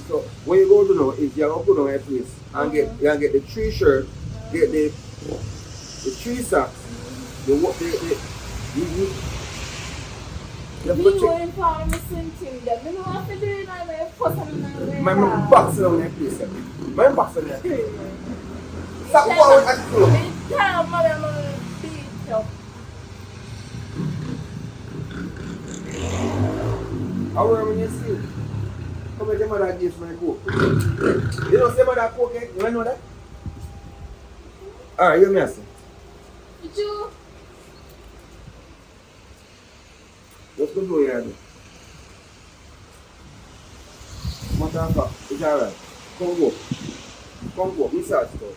So what you go to now is you're going to go down a place and get the 3 shirts, get the 3 socks, you Me put going for me something that me don't have to do it now, me force me my box around that place. My box around that place. Stop forward and slow. Me tell mother I'm gonna beat up. How are when you see? Come with your mother gives my coke. You know say mother coke, eh? You know that? Alright, you mess. Did you? Let's go do it. Mother, it's alright. Come go. We start stuff.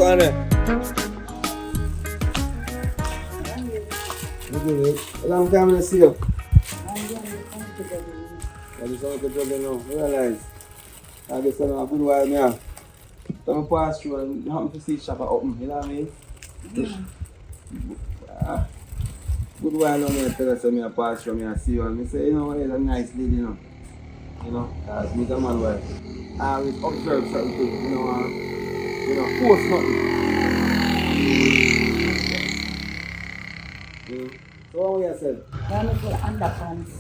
on there. Long time I see you. I just want to tell you now. Realize. I guess I know a good while now. So I pass through and happen to see shop open. You know what I mean? Good while now I tell us I pass through and I see you and I say, you know what, you're a nice lady, you know. You know, because me's a man where I always observe certain things, you know, force nothing. So what you said? I'm going to put underpants.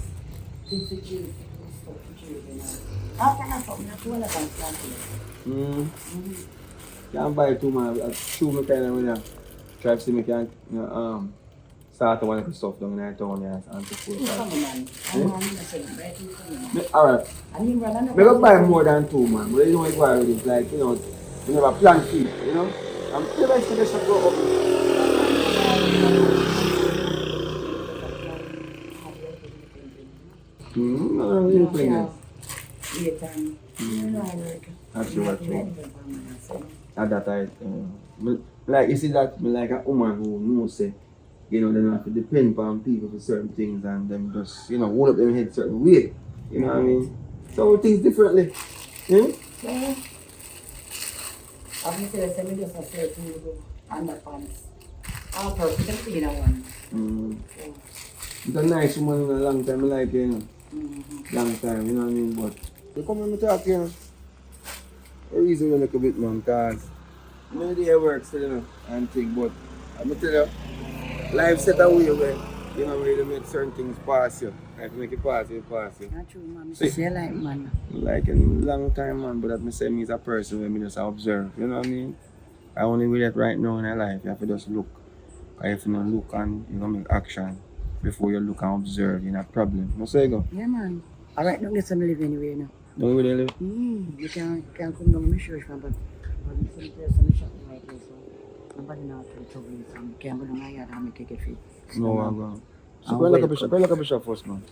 Things for children. Stuff for children. After that, I'm not doing it. Can't buy too much. Shoe me kind of when I try to see me can start to want to stuff down in the town and so forth. Alright. We don't buy more than 2 man, but you know what it is like, you know, you never plan for it, you know? I'm never see the shop go up. No, you playing it. Actually, at that time, like you see that, me like a woman who knows, say, you know, they don't have to depend on people for certain things and them just, you know, hold up them head certain way. You know what I mean? So things differently. Yeah? Obviously, I said, I just say to you, underpants. All purpose, you know, one. It's a nice woman in a long time, I like you know. Long time, you know what I mean? But you come and talk, you know. The reason we look a bit, man, because maybe I work still, you know, and think, but I'm tell you, life set away where you know really make certain things pass you. Like make it pass you, pass you. Not true, man. See, like, man. Like a long time, man, but that me say me is a person where me just observe, you know what I mean? I only with it right now in my life, you have to just look. If you don't look and you don't make action before you look and observe, you're not problem. No say go? Yeah, man. Alright, don't get some live anyway now. Don't really live? You can't come down to my church, man, but some place in the shop right there, so nobody knows how to trouble you, so you can't go down my yard and make it get fit. No, I'm going. So go look at Bishop first, man.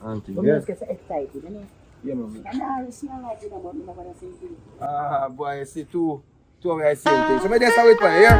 Auntie, but yeah? let's get excited, you know? Yeah, man. And I smell like it, but I'm not going to say it. Boy, I see two of the same thing. So maybe that's how it went, yeah?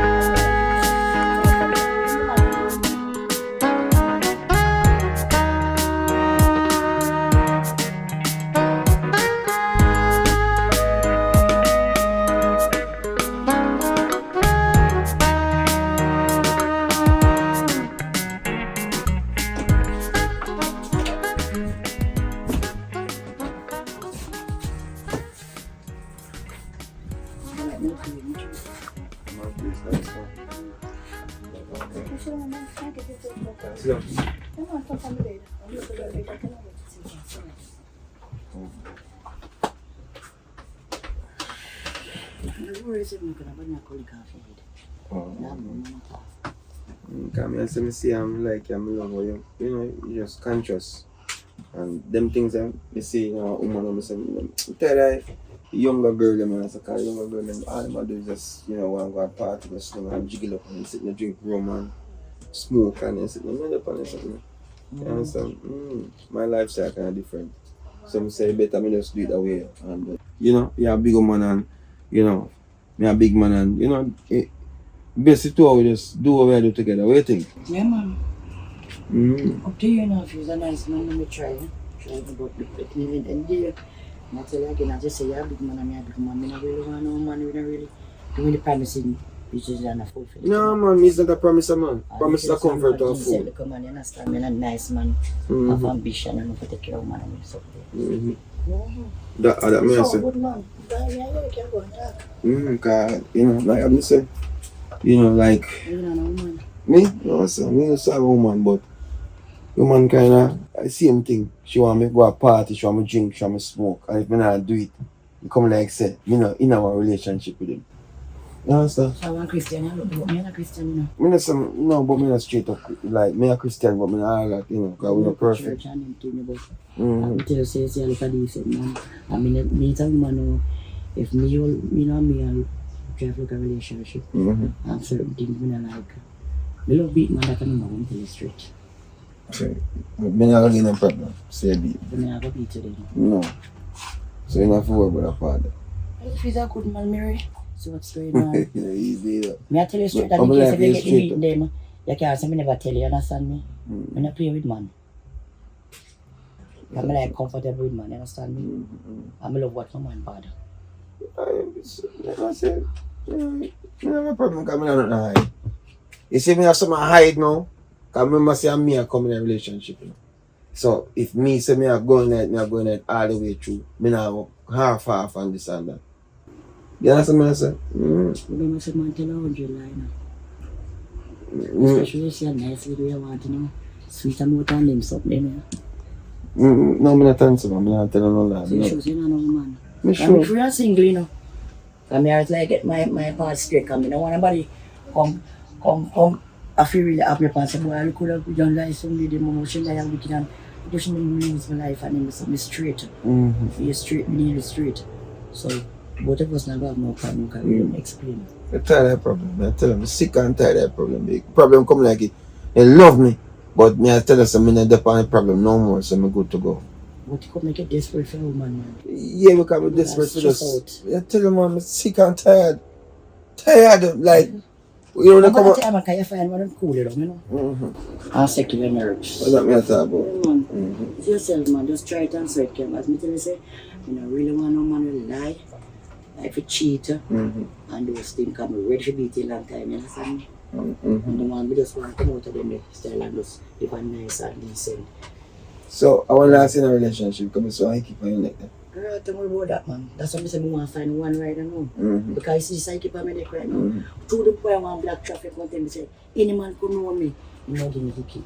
Come and see I'm like I'm love you. You know, you're just conscious. And them things that you see, you know, woman and tell that younger girl them as a car, younger girl them all them do is just, you know, want to go to a party, just you know, and jiggle up and sit and drink rum and smoke and sit and up and something. You understand? My lifestyle kinda different. Some say better me just do it that way. And you know, you're a big woman and you know, me a big man and you know best two we just do what we do together. What do you think? Yeah, man. Up to you now, if you're a nice man, let me try. Try to go to the living and deal. And I tell you again, I just say you're a big man and I'm a big man. I don't really want no man, we don't really do the promising pictures and a fulfill. No, man, it's not a promise, man. Promise is a comfort of food. Look, man, you understand? I'm a nice man of ambition and I take care of man and something. That me say. Good man. You can go and talk. Cause, you know, like I'm saying, you know, like. You're not a woman. Me? No, sir. Me also have a woman, but woman kinda same thing. She want me to go to a party, she want me to drink, she want me to smoke. And if I not do it, you come like say, you know, in our relationship with him. You understand? So I'm a Christian, you're not a Christian, you know. Me not some, no, but me not straight up, like, me a Christian, but me not all that, you know, because we're not perfect. Church and everything, but I tell you, say, I look at this, man. I mean, me as a woman, if me, you know, me, I'll try to look at a relationship. And certain things me not like. Me love beat man, that can never tell you straight. Okay. Me not gonna get no problem, say beat. But me not go beat today. No. So you not have to worry about that part. If he's a good man, Mary. See what's going on. Easy though. Me I tell you straight that in case if you get beaten them, you can't say me never tell you, understand me? I not play with man. I'm like comfortable with man, you understand me? I'm love what no man bad. I said, you have a problem coming out of hide. You see me have something to hide now? Because remember say me I come in a relationship. You know? So if me say me I going it all the way through, me now half and this and that. You understand what I say? Remember I said man tell 100 lie now. Especially if you're nice with you want to know. Sweet and more and them something, you know. No, I'm not telling you, I'm not telling no lie. So you sure say you don't know man? Me sure. I'm free and single, you know. I'm here to like get my part straight, because I don't want nobody come. I feel really happy and say, boy, I could have done like some lady, mama, she like I'm wicked and just me lose my life and then me straight. If you're straight, me need you straight. So both of us now have no problem because we don't explain. I tell that problem. I tell them I'm sick and tired of that problem. The problem come like it. They love me, but me I tell them I'm not depend on the problem no more, so I'm good to go. But you could make it desperate for a woman, man. Yeah, because I'm desperate for this. I tell them I'm sick and tired. Tired, like, you know, come on. I'm going to find one cool, you know. And settle your nerves. What's that me talk about? It's yourself, man. Just try it and sweat them. As me tell you, say, you know, really want no man to lie. Like a cheater. And those things I'm ready to beat you a long time, you understand me? And the man, we just want to come out of them style and just live a nice and decent. So, I want to last in a relationship because so I keep on like that. Girl, don't worry about that, man. That's why I say I want to find one right now. Because you see, I keep on my neck right now. Through the point I want black traffic, one time they say, any man could know me. You know, give me the key.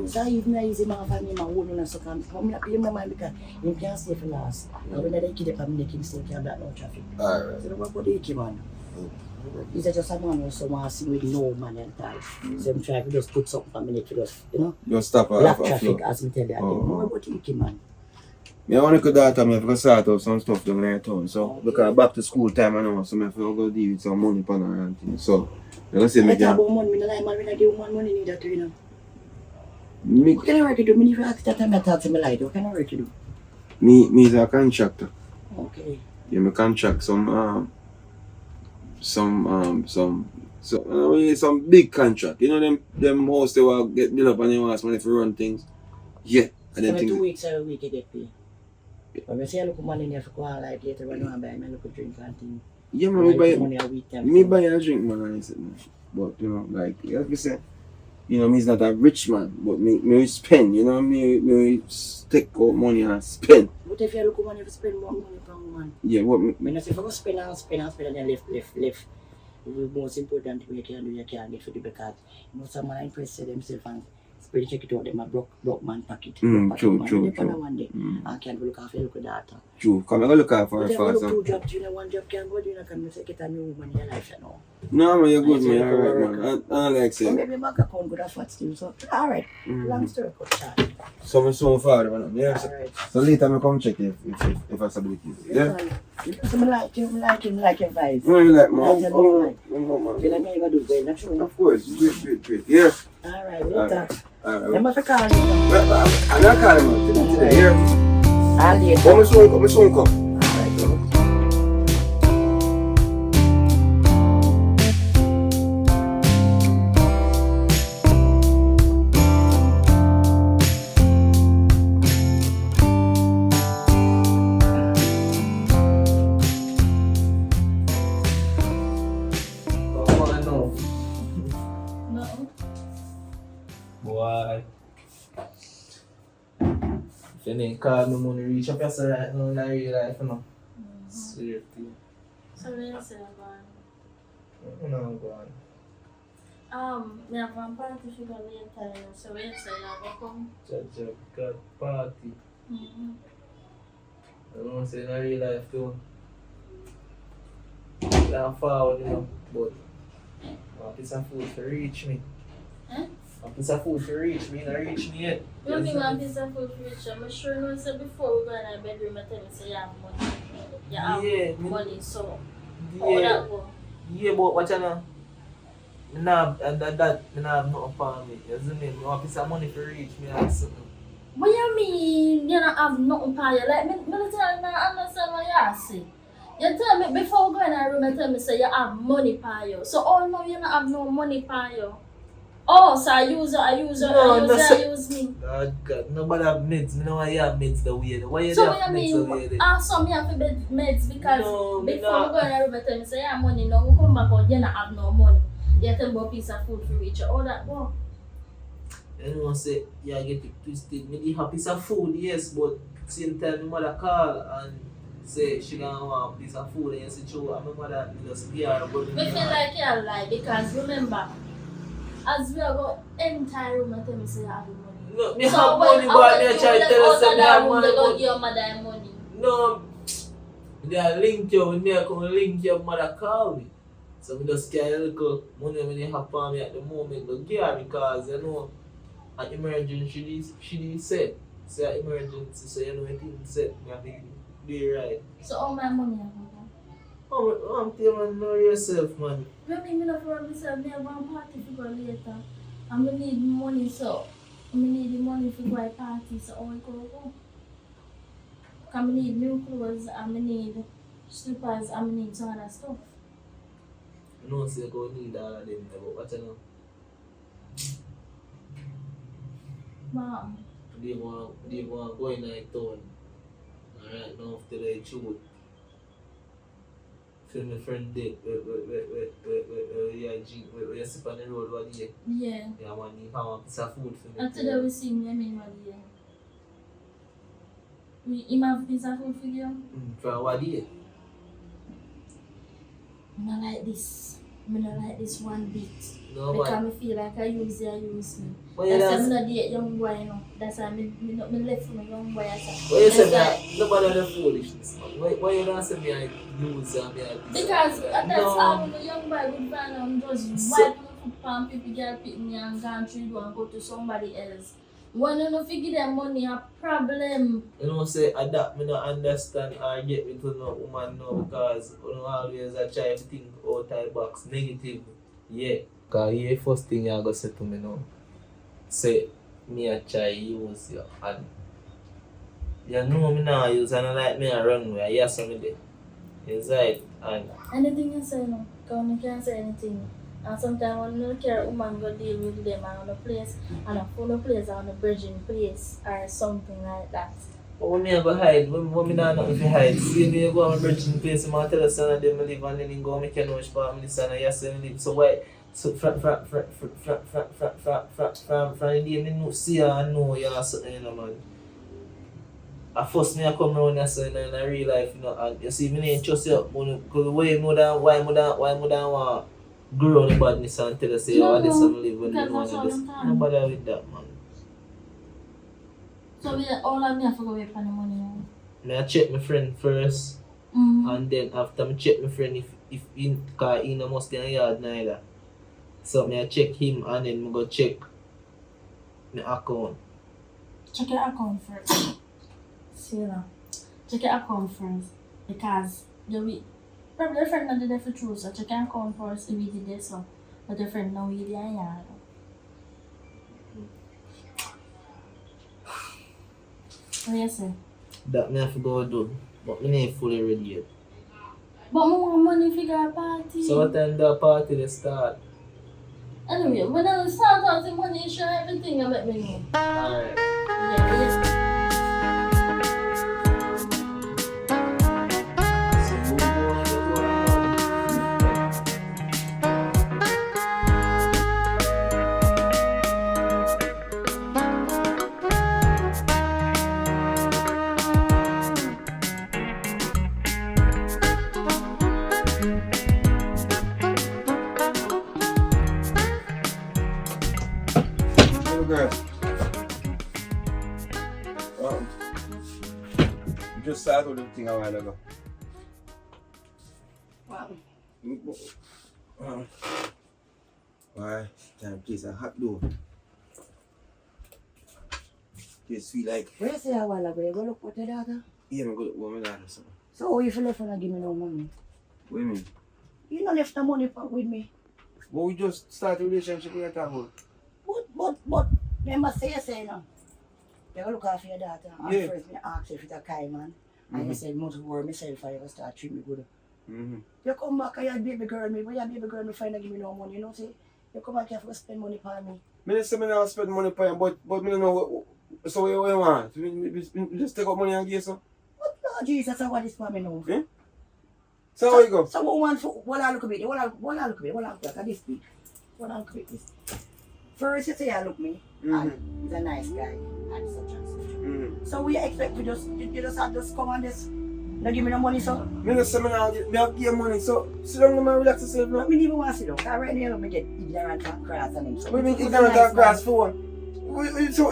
So even I easy man find me, man, hold on and so come. I'm not paying my mind because you can't stay for last. And when I kid up, I'm making still can't black no traffic. Alright. So what about the key, man? He's just a man who so want to see with no man and tal. So I'm trying to just put something for me to just, you know, just stop black traffic, as me tell you again. What about the key, man? I want to go that time, I have to start out some stuff down there town. So, because back to school time, I know, so I have to go deal with some money for her and things. So, you see me I talk about money, I like man, when I give one money, need that too, you know. Me, What can I work to do? Me need to ask that time I talk to me like, what can I work to do? me is a contractor. Okay. Yeah, me contract some big contract. You know them house they will get built up and they want money for run things. Yeah. And then 2 weeks a week you get paid. But I say I look at money in there for go out like later when I buy me look at drink and things. Yeah, man, me buy a drink, man, I said, man. But you know, like you said, you know, me's not a rich man, but me spend, you know, me take out money and spend. But if you look at money, you spend more money per man. Yeah, what me When I say if I go spend and then left. The most important thing you can do, you can't get for the because you know some man impress themselves and spirit check it out, them a broke man pocket. True. One day. I can't look after you look at that. True, come and look out for her But fast. if you look 2 jobs, you know, 1 job can go, you know, can you get a new woman in your life, you know. No, man, you're good, man. Alright, man. I like So saying. maybe my account could afford still, so alright. Long story cut short. So I'm soon forward, man. Yeah. Alright. So later I come check if that's ability. Yeah. So I like him vibes. No, you like man. I tell you like. Man. Feel like me ever do well, not true. Of course, great. Yeah. Alright, later. Alright. Them have to call you. I'm not calling him today. Yeah. I'll later. Come soon come. Alright, go. No. Boy. If you ain't call me money reach up yourself right now in real life, you know. Seriously. So what you say about You know, go on. me have one party for the later, so what you say you go come? Judge got party. I don't want to say in real life too. I'm forward, you know, but a piece of food to reach me. A piece of food to reach me, not reach me yet. You mean one piece of food for each? I'm sure you said before we go in our bedroom, I tell you say you have money. You have money, so how would that go? Yeah, but what you know? I have nothing for me. You see me? I want a piece of money to reach me and something. What you mean you don't have nothing for you? Like, me tell you, I understand what you say. You tell me before going in a room, you tell me say you have money for you. So all now you don't have no money for you. Oh, so I use me. God, nobody have meds. Me know why you have meds the way. Why you So have what you meds the mean? way? So me have to bed meds because No, me before not. we go in a room, you tell me say you have money. Now we come back out, you don't have no money. You tell me about a piece of food for reach you. All that go. You know, say, yeah, get it twisted. Me give her piece of food, yes, but same time my mother call and say she gonna want a piece of food and you say, true, and my mother just give her a body. We feel like you lie because remember, as we are going entire room, and tell me say you have the money. No, me have money, but me try to tell her say me have money. They don't give your mother money. No, they are link you, when me come link your mother call me. So me just get a little money when they have for me at the moment, but give her because you know, an emergency she did say an emergency, so you know it didn't say me have to be right. So all my money I go. Oh, I'm telling you, know yourself, man. You mean me not for myself, me have one party to go later. And me need money, so me need the money for go to party, so how I go. Because me need new clothes, and me need slippers, and me need some other stuff. I know say you go need all of them, but what you know? Mom, They want to go in a town. Alright, now after they shoot. Feel my friend dead, where you sit on the road one day. yeah. Yeah, I want a piece of food for me. And today we see me, I mean, what do you? We have a piece of food for you? For what day? I don't like this. I don't like this one bit. No, Because man. I feel like I use me. Why you That's why dance? I'm not date young boy, you know. That's why me left from a young boy. Why you say that? Nobody the foolishness, man. Why you don't say me I use and me I Because that's No. how the young boy would find I'm just wipe my foot palm, people get pick me and gone through do and go to somebody else. When you don't give them money, a problem. You know, say adapt, me not understand or get me to know woman now because you know always I try to think out of box negative. Yeah. Because yeah, first thing you go say to me now, say me I try use you and you know me now use and I like me I run where yes me there. Inside and Anything you say, no, because you can't say anything. And sometimes when you don't care, woman go deal with them on the place, and a full place on the bridging place, or something like that. but when me I go hide, when me not nothing to hide, see me go on bridging place, I tell the son of them live and then go make you know which part of the son and yes me live. So why so from the day me know see her and know you or something, you know, man. At first me I come around and say in a real life, you know, and you see me ain't trust you because the way more than why more than want grow on the badness and tell us say No, oh this no, some live when they because want that's this. all the time. Nobody with that, man. So we all of me have to go away for the money now. Me I check my friend first and then after me check my friend if in car he no must be in yard neither. So me I check him and then me go check my account. Check your account first. See now. Check your account first. Because you probably your friend not did that for true, so check your account first if he did this so. But your friend now he did in yard. What you say? That me have to go do. But me ain't fully ready yet. But I want money for your party. So what time the party they start? Anyway, when I start out the money, share everything you let me know. Alright. Yeah. So you go on. Little girl. You just started the thing a while ago. Wow. Why? Time place a hot door. Just feel like, Where you say a while ago, you go look at your daughter? yeah, I'm good with my daughter. So. So if you left and give me no money? What do you mean? You not left the money with me. But we just started a relationship with your about. But, remember say you say now. You go look after your daughter. And Yeah. first me ask you if it's a kind man. And I said, must work myself and you start treat me good. Mm-hmm. You come back and you baby girl me, when your baby girl me find give me no money, you know, say, you come back here for spend money for me. Me just say me not spend money for you, but me don't know what, so what you want? We just take out money and give you some? What Lord Jesus, I want this for me now. Eh? So how you go? So what want for, what I look at me, what I look at me, what I look at this big. What I look at this. First you say I look me, and he's a nice guy, and such and such. Mm-hmm. So we expect you just have to come and just not give me no money, so. Me just say me not give you money, so sit down and relax yourself now. I mean even want to sit down, because right now I get ignorant and crass and him. So We mean ignorant and grass for one. So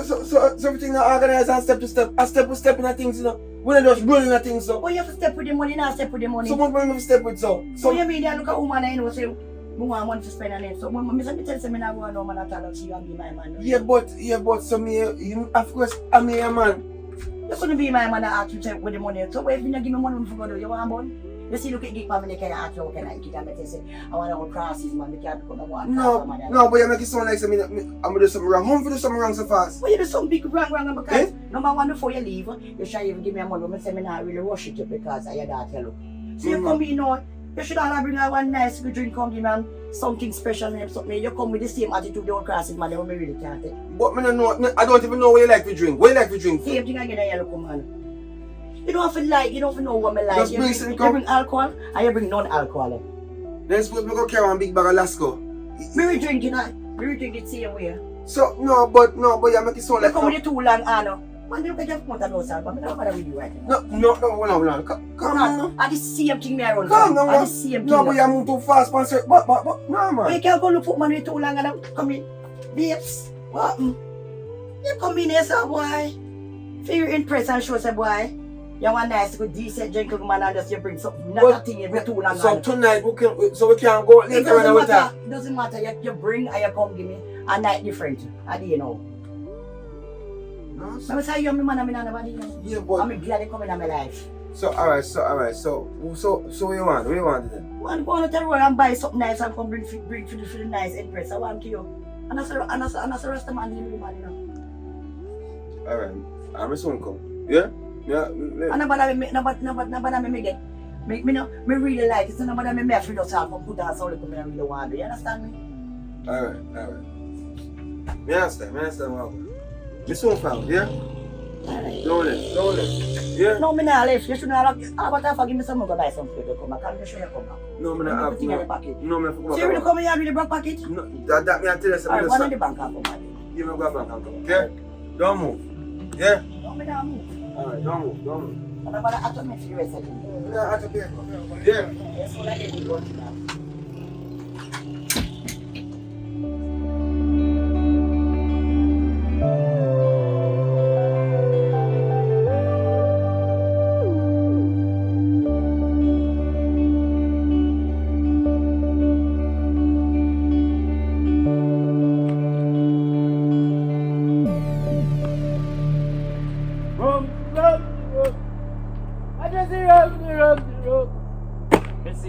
everything now organized and step to step. A step to step in the things, you know. We're not just running the things, so. But you have to step with the money, not step with the money. So what we step with, so? So you mean that look at woman and you know say, we want money to spend on it. So when me tell you me not going no man at all, so you and be my man. Yeah, but so me, of course, I'm a man. You couldn't be my man and ask you with the money. So if you not give me money for go do, you want money? You see, look at Geek Family, can I ask you, can I get them and say, I want to go crosses, man, we can't become a one. No, but you make it sound like I'm gonna do something wrong. How am I do something wrong so fast? Well, you do something big wrong because number one, before you leave, you should even give me a money. When I say, I not really rush it because I hear that hello. So you come in, you know, you should all bring one nice good drink, come give me something special and something. You come with the same attitude, the old crosses, man, when we really can't take. But I don't even know what you like to drink. What you like to drink? Same thing again, I look, man. You don't have to like, you don't have to know what I like. Just you bring alcohol and you bring non-alcohol. Then suppose we go carry one big bag of Lasco. We drink, you know, we drink it same way. So, no, but you make it sound like... You come with the too long, Anna. Man, you can put that outside, but I don't bother with you right now. No, hold on. Come on. I just see him thing me around. Come on, I just see him thing. No, but you move too fast, man. But, no, man. You can't go look for money too long and I'm coming. Babes, what? You come in here, so boy. Feel impressed and show, say, boy. You want nice, good, decent gentleman and just you bring something, not a thing you too long. So tonight, we can go later on with that. It doesn't matter, you bring and you come give me a night different. I do you know. No, I'm saying you're my man, I'm nobody, you know. Yeah, but... I'm glad you come in my life. So, alright. So what you want? What you want then? I'm going to tell you and buy something nice and come bring for the nice impress. I want to you. And that's the rest of man, you know. Alright, I'm soon come. Yeah? Yeah. And nobody me get. Me really like it. So nobody me feel yourself and put that so little me really want to. You understand me? Alright. Me understand what me soon found, yeah? Don't let. Yeah? No, me not left. You shouldn't have. How about I give me some more to buy some food to come back? I'll show you come back. No, me not have. No, me forgot. So you really come here with the bank packet? No, that me I tell you something. Alright, one in the bank I'll come back. Give me go back and come, okay? Don't move. Yeah? No, me not move. Alright, don't move. And I'm going to automate the rest of it. Yeah, I have to pay. Yeah. That's what I get to go to now.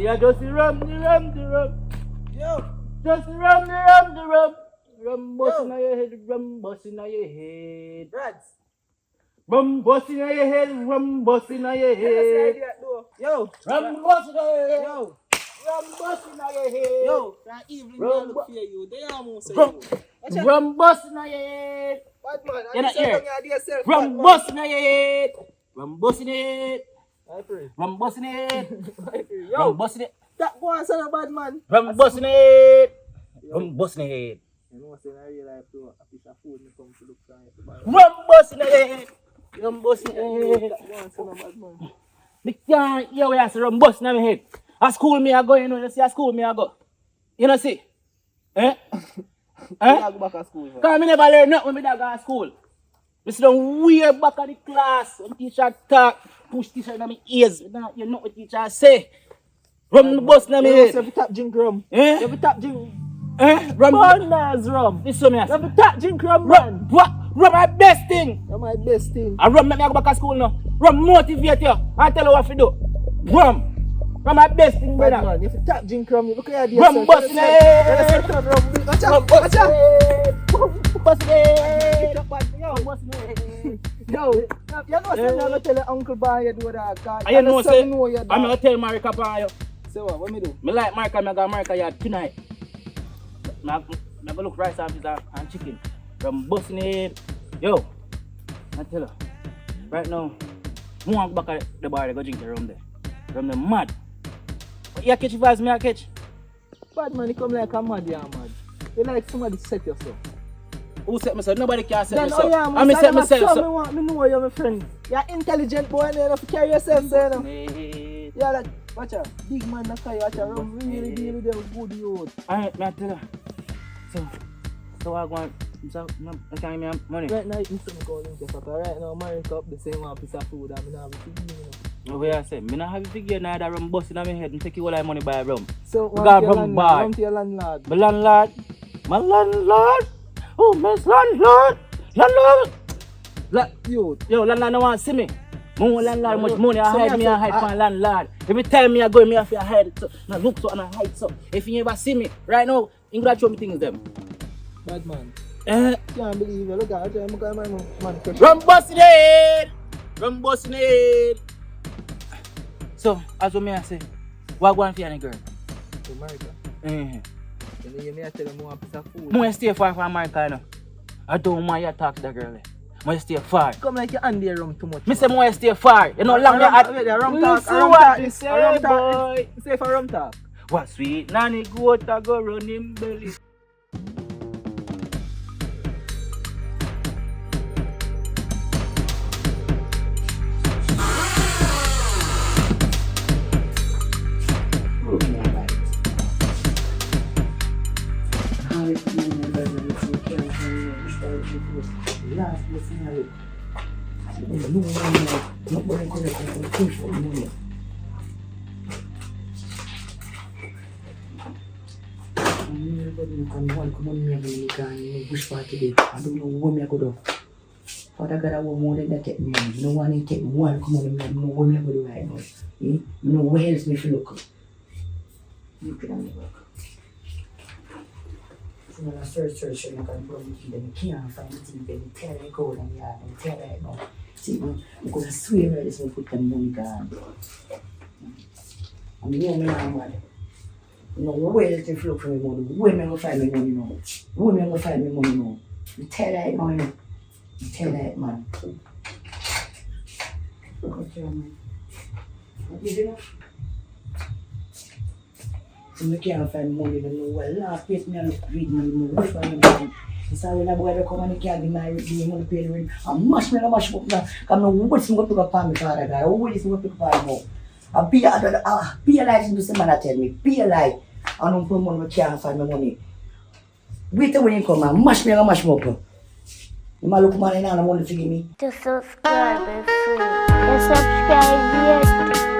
I just rum the rum. Yo, just rum the rum. Rum bust in your head, rum bust in your head. Brads. Rum bust in your head, rum bust in your head. Yo, rum bust in your head. Yo, rum bust in your head. Yo, that evening girl look for you. They almost say you. Rum bust in your head. Bad man, You're not here. Yourself, Rum bust in your head. Rum bust in your head. I pray. Rum bust in your head. Yo, Rum bust in it. that boy son a bad man. Rum bust in it. Rum bust in it. You know what's in a real life too? A piece of food me come to look for it. Rum bust in it. Rum bust in it. That boy son a bad man. Me can't hear what I say. Rum bust in my head. A school me I go, you know. You see a school me I go. You know see? Eh? I go back to school. Because I never learn nothing when me go to school. I sit down way back at the class. When teacher talk, push teacher in my ears. You know what teacher say. Rum the bus in my head. You have tap drink rum. Eh? You have tap drink. Rum. Bananas rum. This is what I You have tap drink rum, man. Rum my best thing. That's my best thing. And rum make me go back to school now. Rum motivate you and tell you what to do. Rum. Rum my best thing, Bad brother. man, if you tap drink rum, you look at Rum bust in it. Watch out, watch out. Bust in it. Yo, You know, say, I'm going to tell your uncle boy you do that. Cause I know, say, I'm you going to tell Marika upon you. So what me do? Me like Marika, I go Marika yard tonight. I go look rice and chicken. From busting it. Yo, I tell her, right now, I walk back at the bar, they go drink the rum there. Rum them mad. But you catch vibes, me I catch. Bad man, you come like a mad, yeah, mad. You like somebody set yourself. Who set myself? Nobody can set Then, myself. oh yeah, I me set myself. So. Me know you're my friend. You're intelligent boy and you have to carry yourself, so you know. Hey. Yeah, like, watch out. Big man, that's how you watch out. Really deal with them good youth. Alright, me I tell her. So I go on. So, I can't give me money. Right now, you see me calling you for right now, Marika up the same one piece of food and me not have it to give you. No way I say, me not have a figure now that rum busting on my head and take you all that money buy rum. So, got rum bar. to your landlord. My landlord? My landlord? Oh, my landlord? Landlord? Yo, landlord no want to see me. More landlord, much money I hide, me I hide from landlord. Every time me I go, me I feel I hide so. Now look so and I hide so. If you ever see me, right now, you gotta show me things them. Bad man. Can't believe you. Look at it. Look at my man. Rum busting it! Rum busting it! So, as what me I say, what go on for you girl? To America. Mm-hmm. You may tell them more piece of food. I stay far from America now. I don't want you to talk to that girl. I stay far. Come like you under your rum too much. Me say I stay far. You know long the rum talk. See what you say, boy. Say for rum talk. What sweet nanny goat a go run him belly. I don't know what I could do. Father God, I want more than that. No one ain't take one. Come on, I know what I'm going to do right now. You know where else me if you look. You can only work. So when I search, and I can go and them can't find it. Then tell them go and yeah, and tell right now. See, I'm going to swear right this one put them money gone. I'm the only man. You know where else if you look for me money. Where am I going to find me money now? Where am I going to find me money now? You tell right now, you know. Tell that man. Okay, man. Is it enough? So I can't find money, I know well. Last place me I look reading and know which one I'm doing. So when a boy come and he can't give me money pay the rent, I mash up now. Because I know what's going to pick up on me, Father God. What is going to pick up on me? I be a life to somebody tell me. Be a life. I don't put money, I can't find my money. Wait till when you come and mash up. You might look man and I want to give me. To subscribe is free. And subscribe yet.